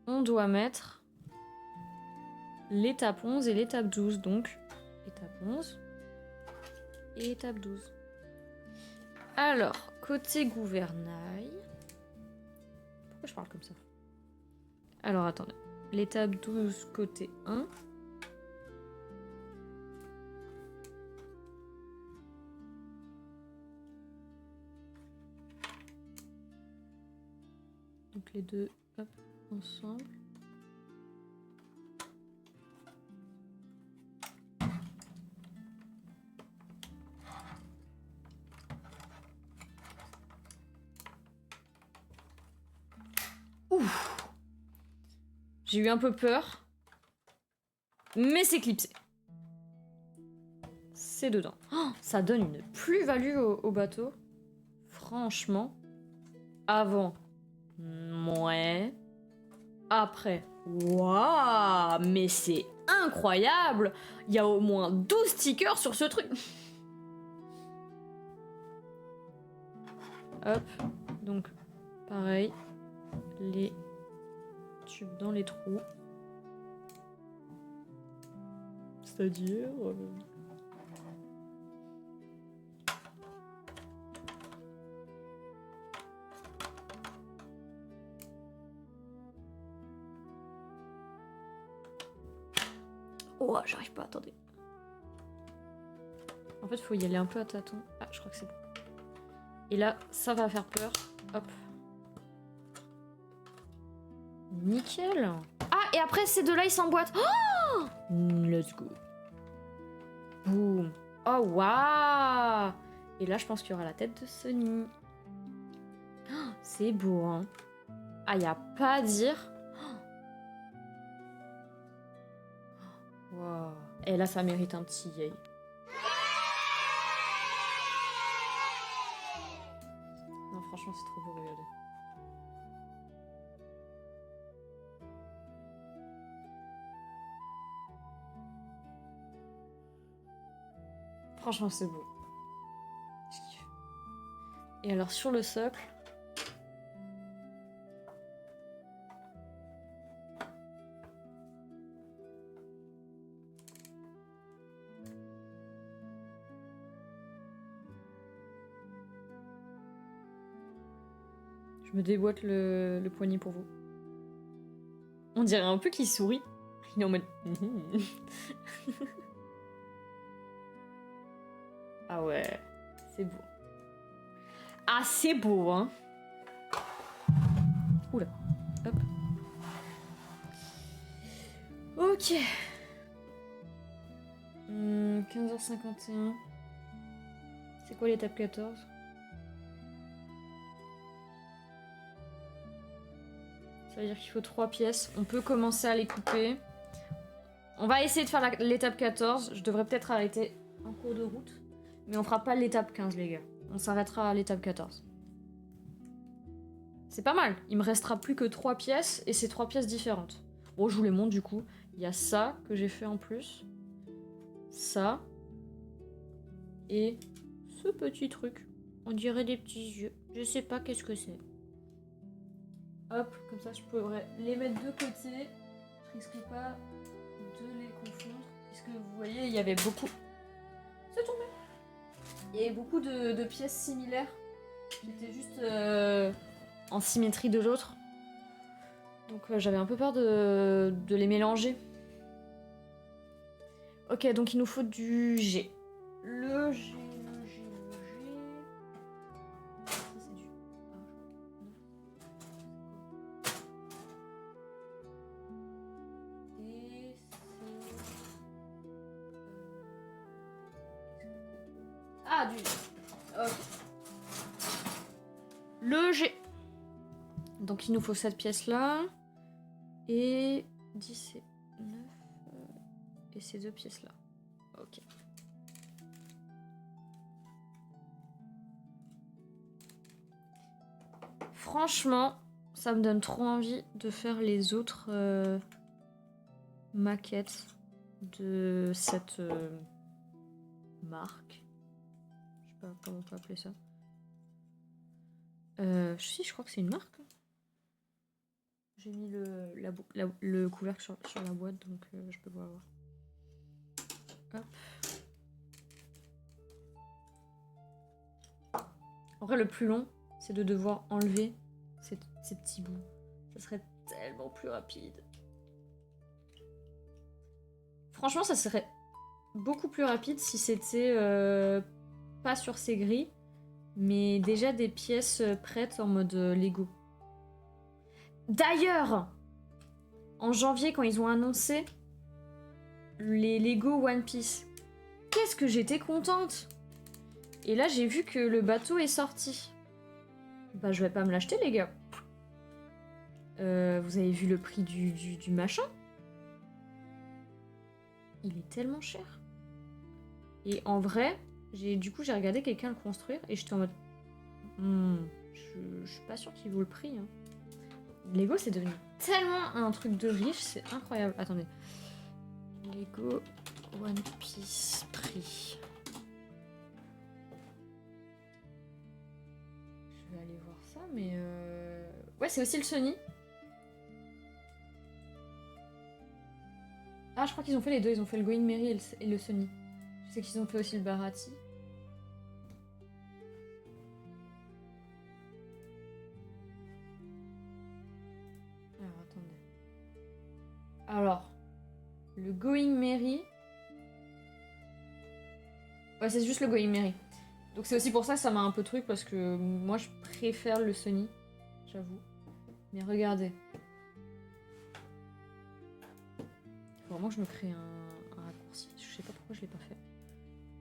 On doit mettre l'étape 11 et l'étape 12. Donc, étape 11 et étape 12. Alors, côté gouvernail... Pourquoi je parle comme ça? Alors, attendez. L'étape 12, côté 1. Donc les deux, hop, ensemble. Ouf! J'ai eu un peu peur. Mais c'est clipsé. C'est dedans. Oh, ça donne une plus-value au bateau. Franchement. Avant. Ouais. Après. Waouh! Mais c'est incroyable! Il y a au moins 12 stickers sur ce truc. Hop. Donc, pareil. Les tubes dans les trous. C'est-à-dire... Oh, j'arrive pas, attendez. En fait, faut y aller un peu à tâtons. Ah, je crois que c'est bon. Et là, ça va faire peur. Hop. Nickel. Ah, et après, ces deux-là, ils s'emboîtent. Oh, let's go. Boum. Oh, waouh. Et là, je pense qu'il y aura la tête de Sony. Oh, c'est beau, hein. Ah, y a pas à dire. Wow. Et là, ça mérite un petit yay. Non, franchement, c'est trop beau, regardez. Franchement, c'est beau. Je kiffe. Et alors, sur le socle... Je me déboîte le poignet pour vous. On dirait un peu qu'il sourit. Il est en mode... Ah ouais, c'est beau. Ah, c'est beau, hein. Oula, hop. Ok. 15h51. C'est quoi l'étape 14? Ça veut dire qu'il faut 3 pièces. On peut commencer à les couper. On va essayer de faire l'étape 14. Je devrais peut-être arrêter en cours de route. Mais on fera pas l'étape 15, les gars. On s'arrêtera à l'étape 14. C'est pas mal. Il me restera plus que 3 pièces. Et c'est 3 pièces différentes. Bon, je vous les montre du coup. Il y a ça que j'ai fait en plus. Ça. Et ce petit truc. On dirait des petits yeux. Je sais pas qu'est-ce que c'est. Hop, comme ça je pourrais les mettre de côté. Je risque pas de les confondre. Puisque vous voyez, il y avait beaucoup... C'est tombé. Il y avait beaucoup de pièces similaires. Qui étaient juste en symétrie de l'autre. Donc j'avais un peu peur de les mélanger. Ok, donc il nous faut du G. Le G. Ah, du... Ok. Le G. Donc il nous faut cette pièce-là. Et 10 et 9. Et ces 2 pièces-là. Ok. Franchement, ça me donne trop envie de faire les autres maquettes de cette marque. Je sais pas comment on peut appeler ça. Si, je crois que c'est une marque. J'ai mis le couvercle sur la boîte, donc je peux pas voir. Hop. En vrai, le plus long, c'est de devoir enlever ces petits bouts. Ça serait tellement plus rapide. Franchement, ça serait beaucoup plus rapide si c'était pas sur ces grilles, mais déjà des pièces prêtes en mode Lego. D'ailleurs, en janvier, quand ils ont annoncé les Lego One Piece, qu'est-ce que j'étais contente! Et là, j'ai vu que le bateau est sorti. Bah, je vais pas me l'acheter, les gars. Vous avez vu le prix du machin? Il est tellement cher. Et en vrai, du coup, j'ai regardé quelqu'un le construire et j'étais en mode... je suis pas sûre qu'il vaut le prix. Hein. Lego, c'est devenu tellement un truc de riche, c'est incroyable. Attendez. Lego One Piece prix. Je vais aller voir ça, mais... Ouais, c'est aussi le Sony. Ah, je crois qu'ils ont fait les deux. Ils ont fait le Going Merry et le Sony. Je sais qu'ils ont fait aussi le Baratie. Alors, attendez. Alors, le Going Merry... Ouais, c'est juste le Going Merry. Donc c'est aussi pour ça que ça m'a un peu truc, parce que moi, je préfère le Sony, j'avoue. Mais regardez. Il faut vraiment que je me crée un raccourci. Je sais pas pourquoi je l'ai pas fait.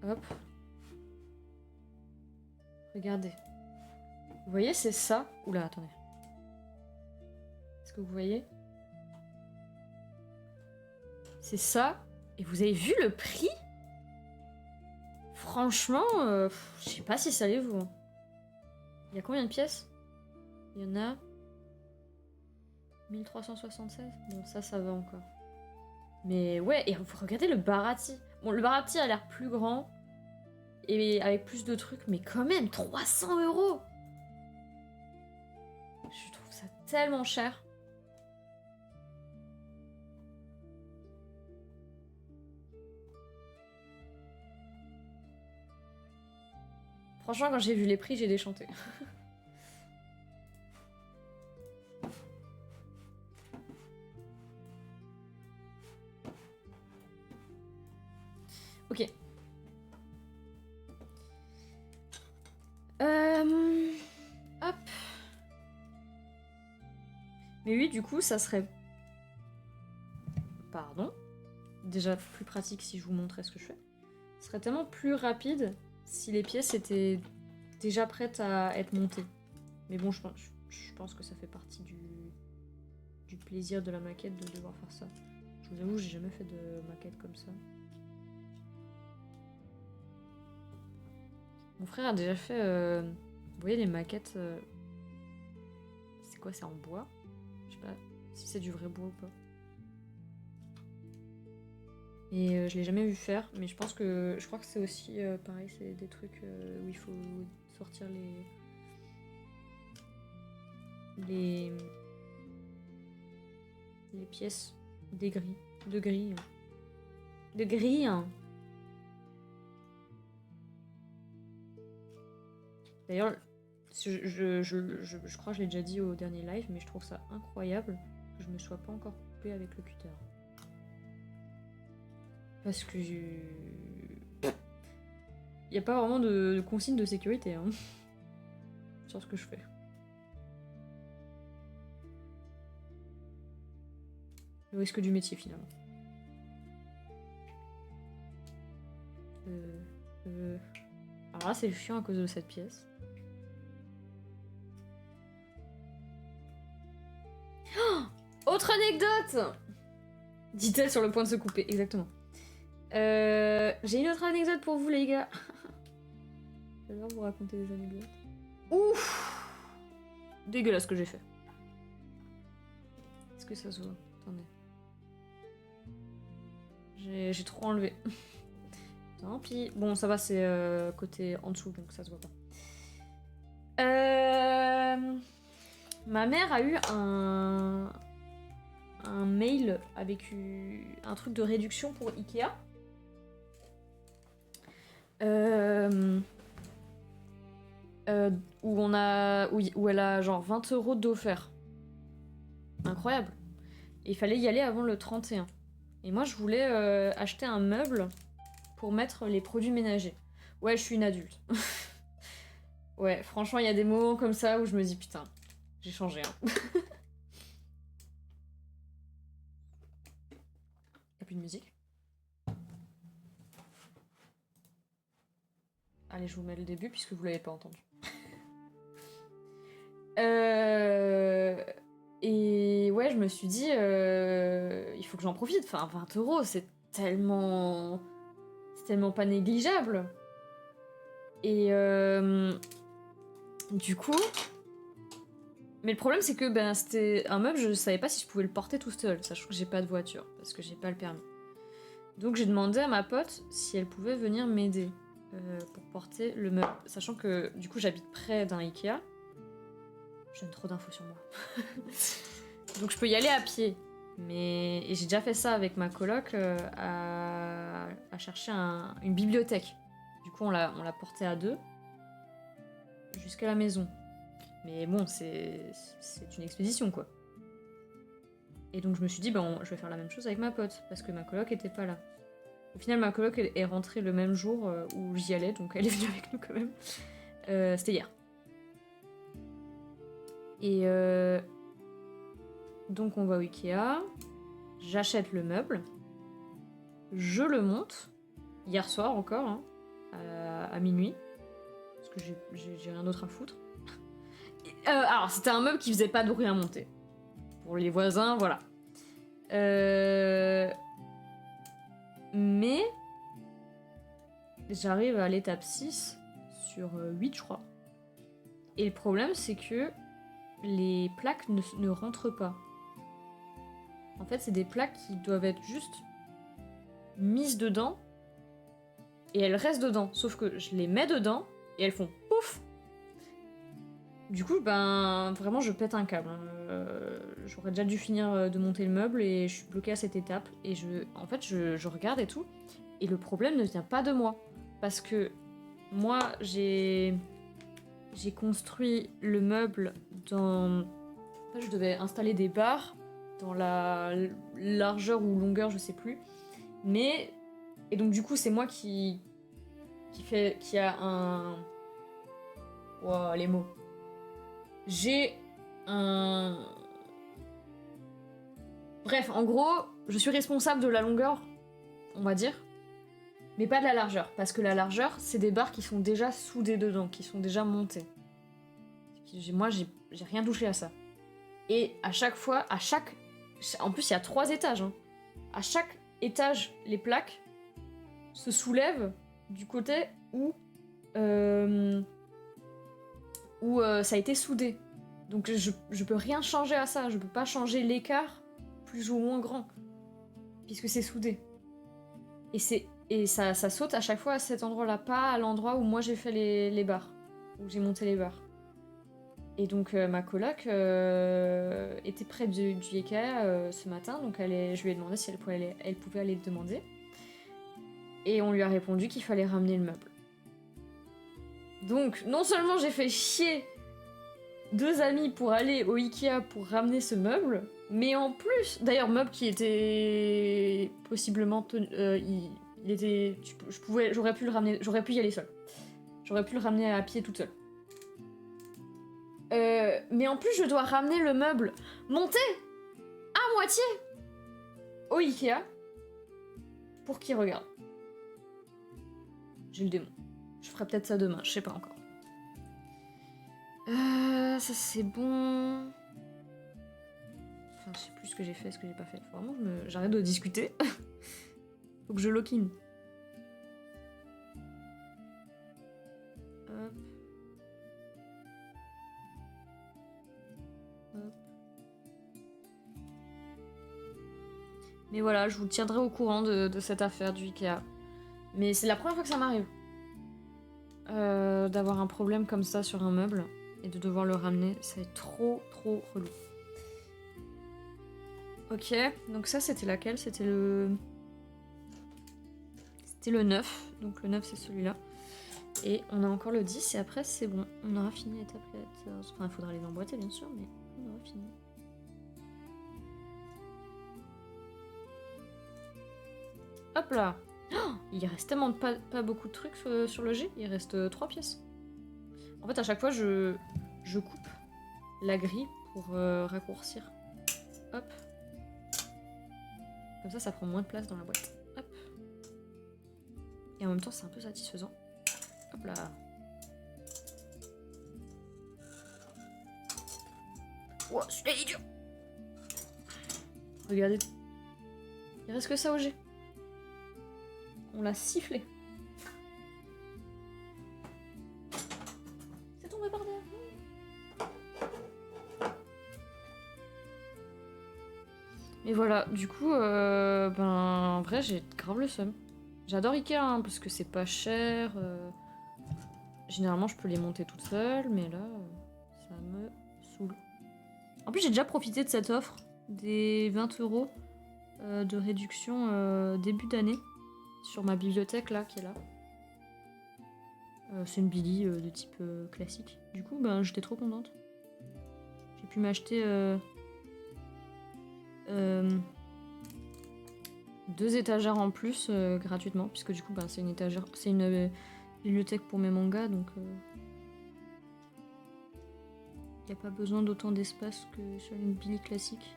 Hop. Regardez. Vous voyez, c'est ça. Oula, attendez. Est-ce que vous voyez? C'est ça. Et vous avez vu le prix? Franchement, je sais pas si ça les vaut. Il y a combien de pièces? Il y en a 1376. Bon, ça va encore. Mais ouais, et regardez le Baratie. Bon, le Baratie a l'air plus grand. et avec plus de trucs, mais quand même 300 €. Je trouve ça tellement cher. Franchement, quand j'ai vu les prix, j'ai déchanté. Ok. Hop. Mais oui, du coup, ça serait... Pardon. Déjà plus pratique si je vous montrais ce que je fais. Ce serait tellement plus rapide si les pièces étaient déjà prêtes à être montées. Mais bon, je pense que ça fait partie du plaisir de la maquette de devoir faire ça. Je vous avoue, j'ai jamais fait de maquette comme ça. Mon frère a déjà fait... Vous voyez les maquettes... C'est quoi, c'est en bois? Je sais pas si c'est du vrai bois ou pas. Et je l'ai jamais vu faire, mais je pense que... Je crois que c'est aussi pareil, c'est des trucs où il faut sortir les pièces des grilles. De grilles. De grilles. D'ailleurs, je crois que je l'ai déjà dit au dernier live, mais je trouve ça incroyable que je me sois pas encore coupée avec le cutter. Parce que il n'y a pas vraiment de consigne de sécurité hein, sur ce que je fais. Le risque du métier finalement. Alors là c'est chiant à cause de cette pièce. Oh, autre anecdote, dit-elle sur le point de se couper, exactement. J'ai une autre anecdote pour vous les gars. J'adore vous raconter des anecdotes. Ouf, dégueulasse ce que j'ai fait. Est-ce que ça se voit? Attendez. J'ai trop enlevé. Tant pis. Bon, ça va, c'est côté en dessous, donc ça se voit pas. Ma mère a eu un mail avec un truc de réduction pour Ikea. Où elle a genre 20 € d'offert. Incroyable. Et il fallait y aller avant le 31. Et moi, je voulais acheter un meuble pour mettre les produits ménagers. Ouais, je suis une adulte. Ouais, franchement, il y a des moments comme ça où je me dis putain, j'ai changé. Hein. Y'a plus de musique. Allez, je vous mets le début puisque vous l'avez pas entendu. Et ouais, je me suis dit, il faut que j'en profite. Enfin, 20 €, c'est tellement pas négligeable. Et du coup... Mais le problème, c'est que ben, c'était un meuble, je savais pas si je pouvais le porter tout seul, sachant que j'ai pas de voiture, parce que j'ai pas le permis. Donc j'ai demandé à ma pote si elle pouvait venir m'aider pour porter le meuble. Sachant que du coup j'habite près d'un Ikea. Je donne trop d'infos sur moi. Donc je peux y aller à pied. Et j'ai déjà fait ça avec ma coloc à chercher une bibliothèque. Du coup on l'a porté à deux jusqu'à la maison. Mais bon, c'est une expédition quoi. Et donc je me suis dit, je vais faire la même chose avec ma pote, parce que ma coloc était pas là. Au final, ma coloc est rentrée le même jour où j'y allais, donc elle est venue avec nous quand même. C'était hier. Et donc on va au Ikea, j'achète le meuble, je le monte, hier soir encore, hein, à minuit, parce que j'ai rien d'autre à foutre. Alors, c'était un meuble qui faisait pas de bruit à monter. Pour les voisins, voilà. Mais j'arrive à l'étape 6 sur 8, je crois. Et le problème, c'est que les plaques ne rentrent pas. En fait, c'est des plaques qui doivent être juste mises dedans et elles restent dedans. Sauf que je les mets dedans et elles font pouf. Du coup, ben vraiment, je pète un câble. J'aurais déjà dû finir de monter le meuble et je suis bloquée à cette étape. Et en fait, je regarde et tout. Et le problème ne vient pas de moi. Parce que moi, j'ai construit le meuble dans... En fait, je devais installer des barres dans la largeur ou longueur, je sais plus. Mais... Et donc du coup, c'est moi qui a un... Wow, les mots. J'ai un... Bref, en gros, je suis responsable de la longueur, on va dire, mais pas de la largeur, parce que la largeur, c'est des barres qui sont déjà soudées dedans, qui sont déjà montées. Moi, j'ai rien touché à ça. Et à chaque fois, en plus, il y a 3 étages. Hein. À chaque étage, les plaques se soulèvent du côté où ça a été soudé. Donc je peux rien changer à ça, je peux pas changer l'écart plus ou moins grand, puisque c'est soudé. Et ça saute à chaque fois à cet endroit-là, pas à l'endroit où moi j'ai fait les barres, où j'ai monté les barres. Et donc ma coloc était près du Ikea ce matin, donc je lui ai demandé si elle pouvait aller le demander. Et on lui a répondu qu'il fallait ramener le meuble. Donc, non seulement j'ai fait chier 2 amis pour aller au Ikea pour ramener ce meuble, mais en plus, d'ailleurs, meuble qui était possiblement j'aurais pu le ramener, j'aurais pu y aller seule. J'aurais pu le ramener à pied toute seule. Mais en plus, je dois ramener le meuble monté à moitié au Ikea pour qu'il regarde. J'ai le démon. Je ferai peut-être ça demain, je sais pas encore. Ça c'est bon. Enfin, je sais plus ce que j'ai fait, ce que j'ai pas fait. Faut vraiment que j'arrête de discuter. Faut que je lock-in. Hop. Hop. Mais voilà, je vous tiendrai au courant de cette affaire du Ikea. Mais c'est la première fois que ça m'arrive. D'avoir un problème comme ça sur un meuble et de devoir le ramener, c'est trop relou. Ok, donc ça c'était laquelle? C'était le 9, donc le 9 c'est celui-là. Et on a encore le 10 et après c'est bon, on aura fini les tablettes. Enfin il faudra les emboîter bien sûr, mais on aura fini. Hop là! Oh, il reste tellement pas beaucoup de trucs sur le G, il reste 3 pièces. En fait, à chaque fois, je coupe la grille pour raccourcir. Hop. Comme ça prend moins de place dans la boîte. Hop. Et en même temps, c'est un peu satisfaisant. Hop là. Wow, celui-là, il est dur. Regardez. Il reste que ça au G. On l'a sifflé. C'est tombé par terre. Et voilà, du coup, en vrai, j'ai grave le seum. J'adore Ikea, hein, parce que c'est pas cher. Généralement, je peux les monter toute seule, mais là, ça me saoule. En plus, j'ai déjà profité de cette offre des 20 € de réduction début d'année. Sur ma bibliothèque là, qui est là. C'est une Billy de type classique. Du coup, j'étais trop contente. J'ai pu m'acheter 2 étagères en plus gratuitement, puisque du coup, c'est une étagère, c'est une bibliothèque pour mes mangas, donc il n'y a pas besoin d'autant d'espace que sur une Billy classique.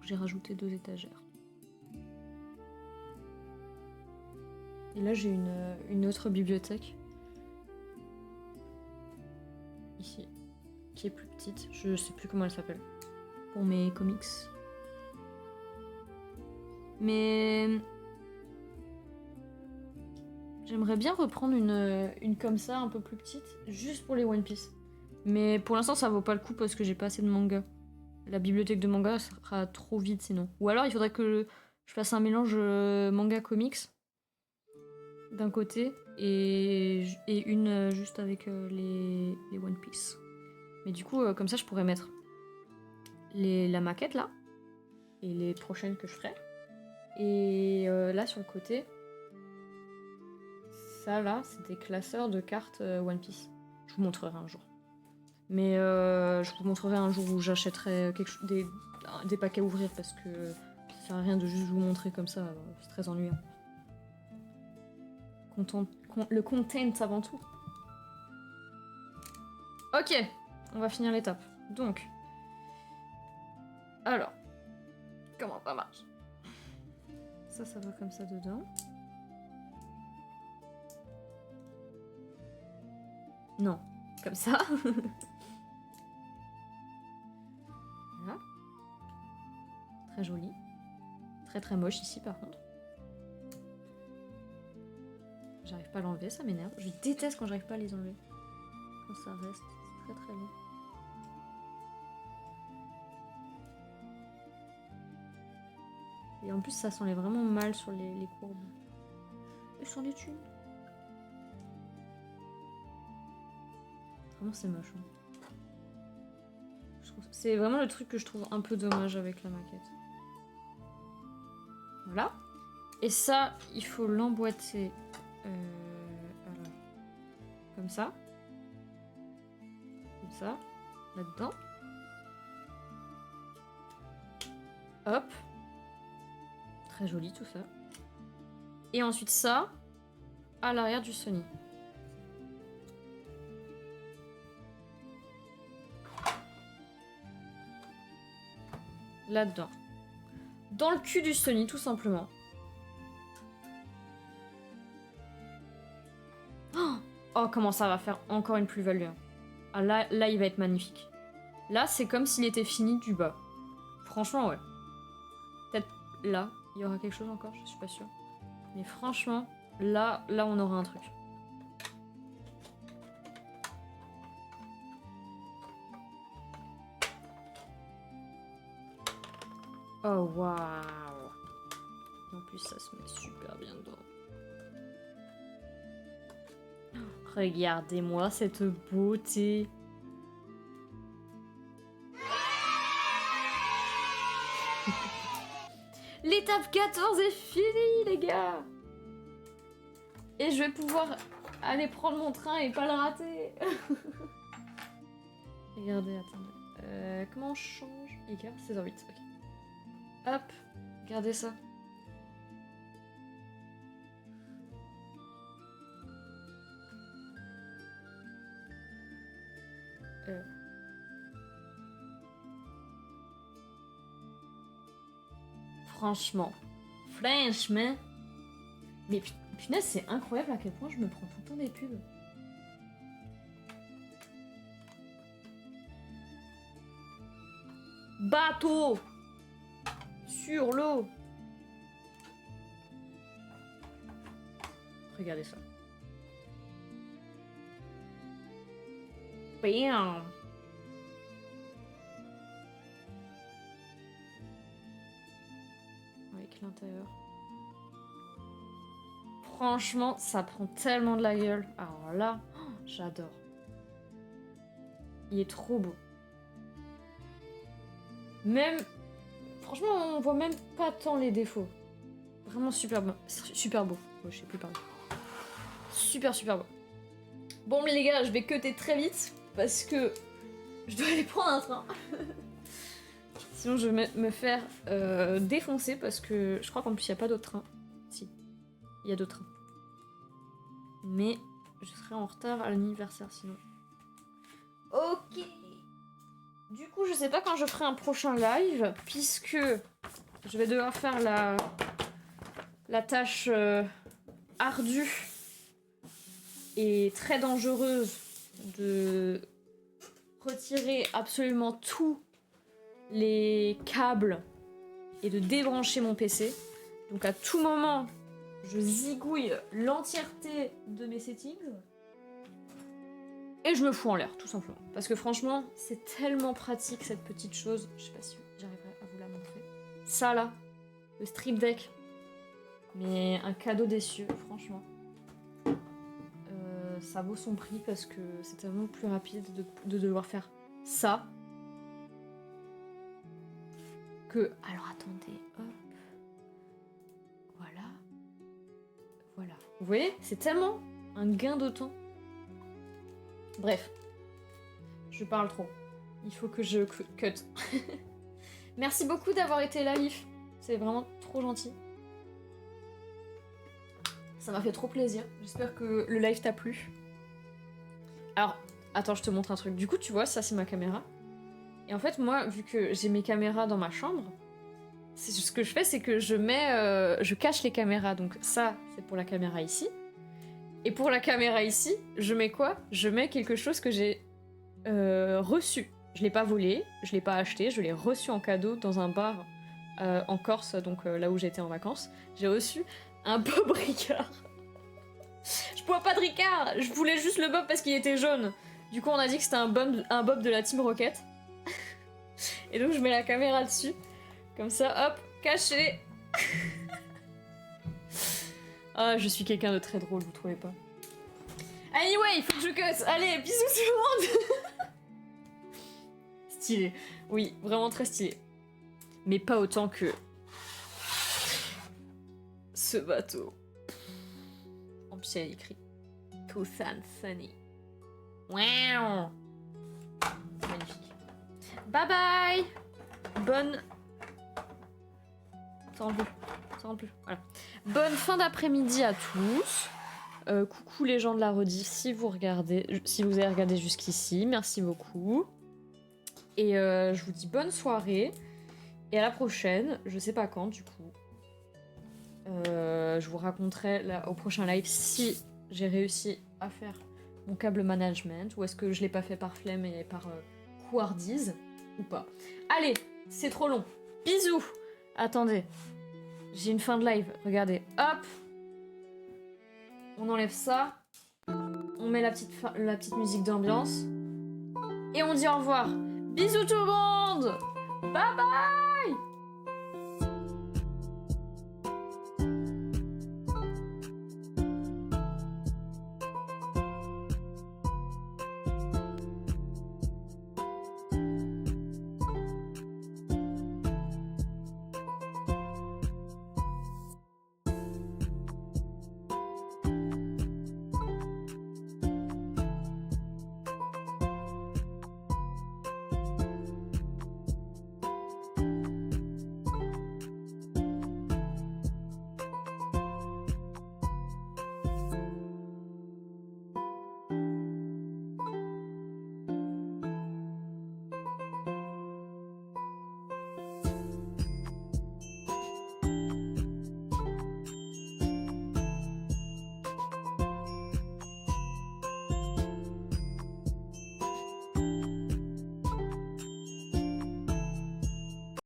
J'ai rajouté 2 étagères. Et là, j'ai une autre bibliothèque. Ici. Qui est plus petite. Je sais plus comment elle s'appelle. Pour mes comics. Mais... J'aimerais bien reprendre une comme ça, un peu plus petite. Juste pour les One Piece. Mais pour l'instant, ça vaut pas le coup parce que j'ai pas assez de manga. La bibliothèque de manga sera trop vide sinon. Ou alors, il faudrait que je fasse un mélange manga-comics. d'un côté et une juste avec les One Piece. Mais du coup, comme ça, je pourrais mettre la maquette là et les prochaines que je ferai. Et là, sur le côté, ça là, c'est des classeurs de cartes One Piece. Je vous montrerai un jour. Mais je vous montrerai un jour où j'achèterai des paquets à ouvrir parce que ça sert à rien de juste vous montrer comme ça, c'est très ennuyant. Le content avant tout. Ok, on va finir l'étape. Donc, alors, comment ça marche? Ça va comme ça dedans. Non, comme ça. Voilà. Très joli. Très très moche ici par contre. J'arrive pas à l'enlever, ça m'énerve. Je déteste quand j'arrive pas à les enlever. Quand ça reste, c'est très très long. Et en plus ça s'enlève vraiment mal sur les courbes. Et c'en est une. Vraiment c'est moche. Hein. C'est vraiment le truc que je trouve un peu dommage avec la maquette. Voilà. Et ça, il faut l'emboîter alors, comme ça. Comme ça. Là-dedans. Hop. Très joli tout ça. Et ensuite ça, à l'arrière du Sony. Là-dedans. Dans le cul du Sony, tout simplement. Oh, comment ça va faire encore une plus-value. Ah, là, il va être magnifique. Là, c'est comme s'il était fini du bas. Franchement, ouais. Peut-être là, il y aura quelque chose encore, je suis pas sûre. Mais franchement, là, on aura un truc. Oh, waouh. En plus, ça se met super bien dedans. Regardez-moi cette beauté. L'étape 14 est finie, les gars. Et je vais pouvoir aller prendre mon train et pas le rater. Regardez, attendez. Comment on change? Écart 16h08, ok. Hop, regardez ça. Franchement. Mais punaise, c'est incroyable à quel point je me prends tout le temps des pubs. Bateau sur l'eau. Regardez ça. Bam. Avec l'intérieur. Franchement, ça prend tellement de la gueule. Alors là, oh, j'adore. Il est trop beau. Même... Franchement, on voit même pas tant les défauts. Vraiment super beau. Super beau. Oh, je sais plus parler. Super beau. Bon les gars, je vais cutter très vite parce que je dois aller prendre un train. Sinon je vais me faire défoncer parce que je crois qu'en plus il n'y a pas d'autres trains. Si, il y a d'autres trains. Mais je serai en retard à l'anniversaire sinon. Ok. Du coup je sais pas quand je ferai un prochain live puisque je vais devoir faire la tâche ardue et très dangereuse de retirer absolument tous les câbles et de débrancher mon PC. Donc à tout moment, je zigouille l'entièreté de mes settings et je me fous en l'air, tout simplement. Parce que franchement, c'est tellement pratique cette petite chose. Je sais pas si j'arriverai à vous la montrer. Ça là, le strip deck. Mais un cadeau des cieux, franchement. ça vaut son prix parce que c'est tellement plus rapide de devoir faire ça que... Alors attendez, hop. Voilà. Voilà. Vous voyez, c'est tellement un gain de temps. Bref. Je parle trop. Il faut que je cut. Merci beaucoup d'avoir été là, Lif. C'est vraiment trop gentil. Ça m'a fait trop plaisir. J'espère que le live t'a plu. Alors, attends, je te montre un truc. Du coup, tu vois, ça c'est ma caméra. Et en fait, moi, vu que j'ai mes caméras dans ma chambre, ce que je fais, c'est que je cache les caméras. Donc ça, c'est pour la caméra ici. Et pour la caméra ici, je mets quoi? Je mets quelque chose que j'ai reçu. Je l'ai pas volé, je l'ai pas acheté, je l'ai reçu en cadeau dans un bar en Corse, donc là où j'étais en vacances. J'ai reçu un Bob Ricard. Je bois pas de Ricard, je voulais juste le Bob parce qu'il était jaune. Du coup, on a dit que c'était un Bob de la Team Rocket. Et donc, je mets la caméra dessus. Comme ça, hop, caché. Ah, je suis quelqu'un de très drôle, vous trouvez pas? Anyway, il faut que je cut. Allez, bisous tout le monde. Stylé. Oui, vraiment très stylé. Mais pas autant que... ce bateau. En plus, il y a écrit Toussaint Sunny. Wow. Magnifique. Bye bye. Bonne... Ça rend plus. Voilà. Bonne fin d'après-midi à tous. Coucou les gens de la rediff si vous avez regardé jusqu'ici. Merci beaucoup. Et je vous dis bonne soirée. Et à la prochaine. Je sais pas quand du coup. Je vous raconterai au prochain live si j'ai réussi à faire mon câble management ou est-ce que je l'ai pas fait par flemme et par couardise ou pas. Allez, c'est trop long. Bisous. Attendez, j'ai une fin de live. Regardez, hop. On enlève ça. On met la petite musique d'ambiance. Et on dit au revoir. Bisous tout le monde. Bye bye.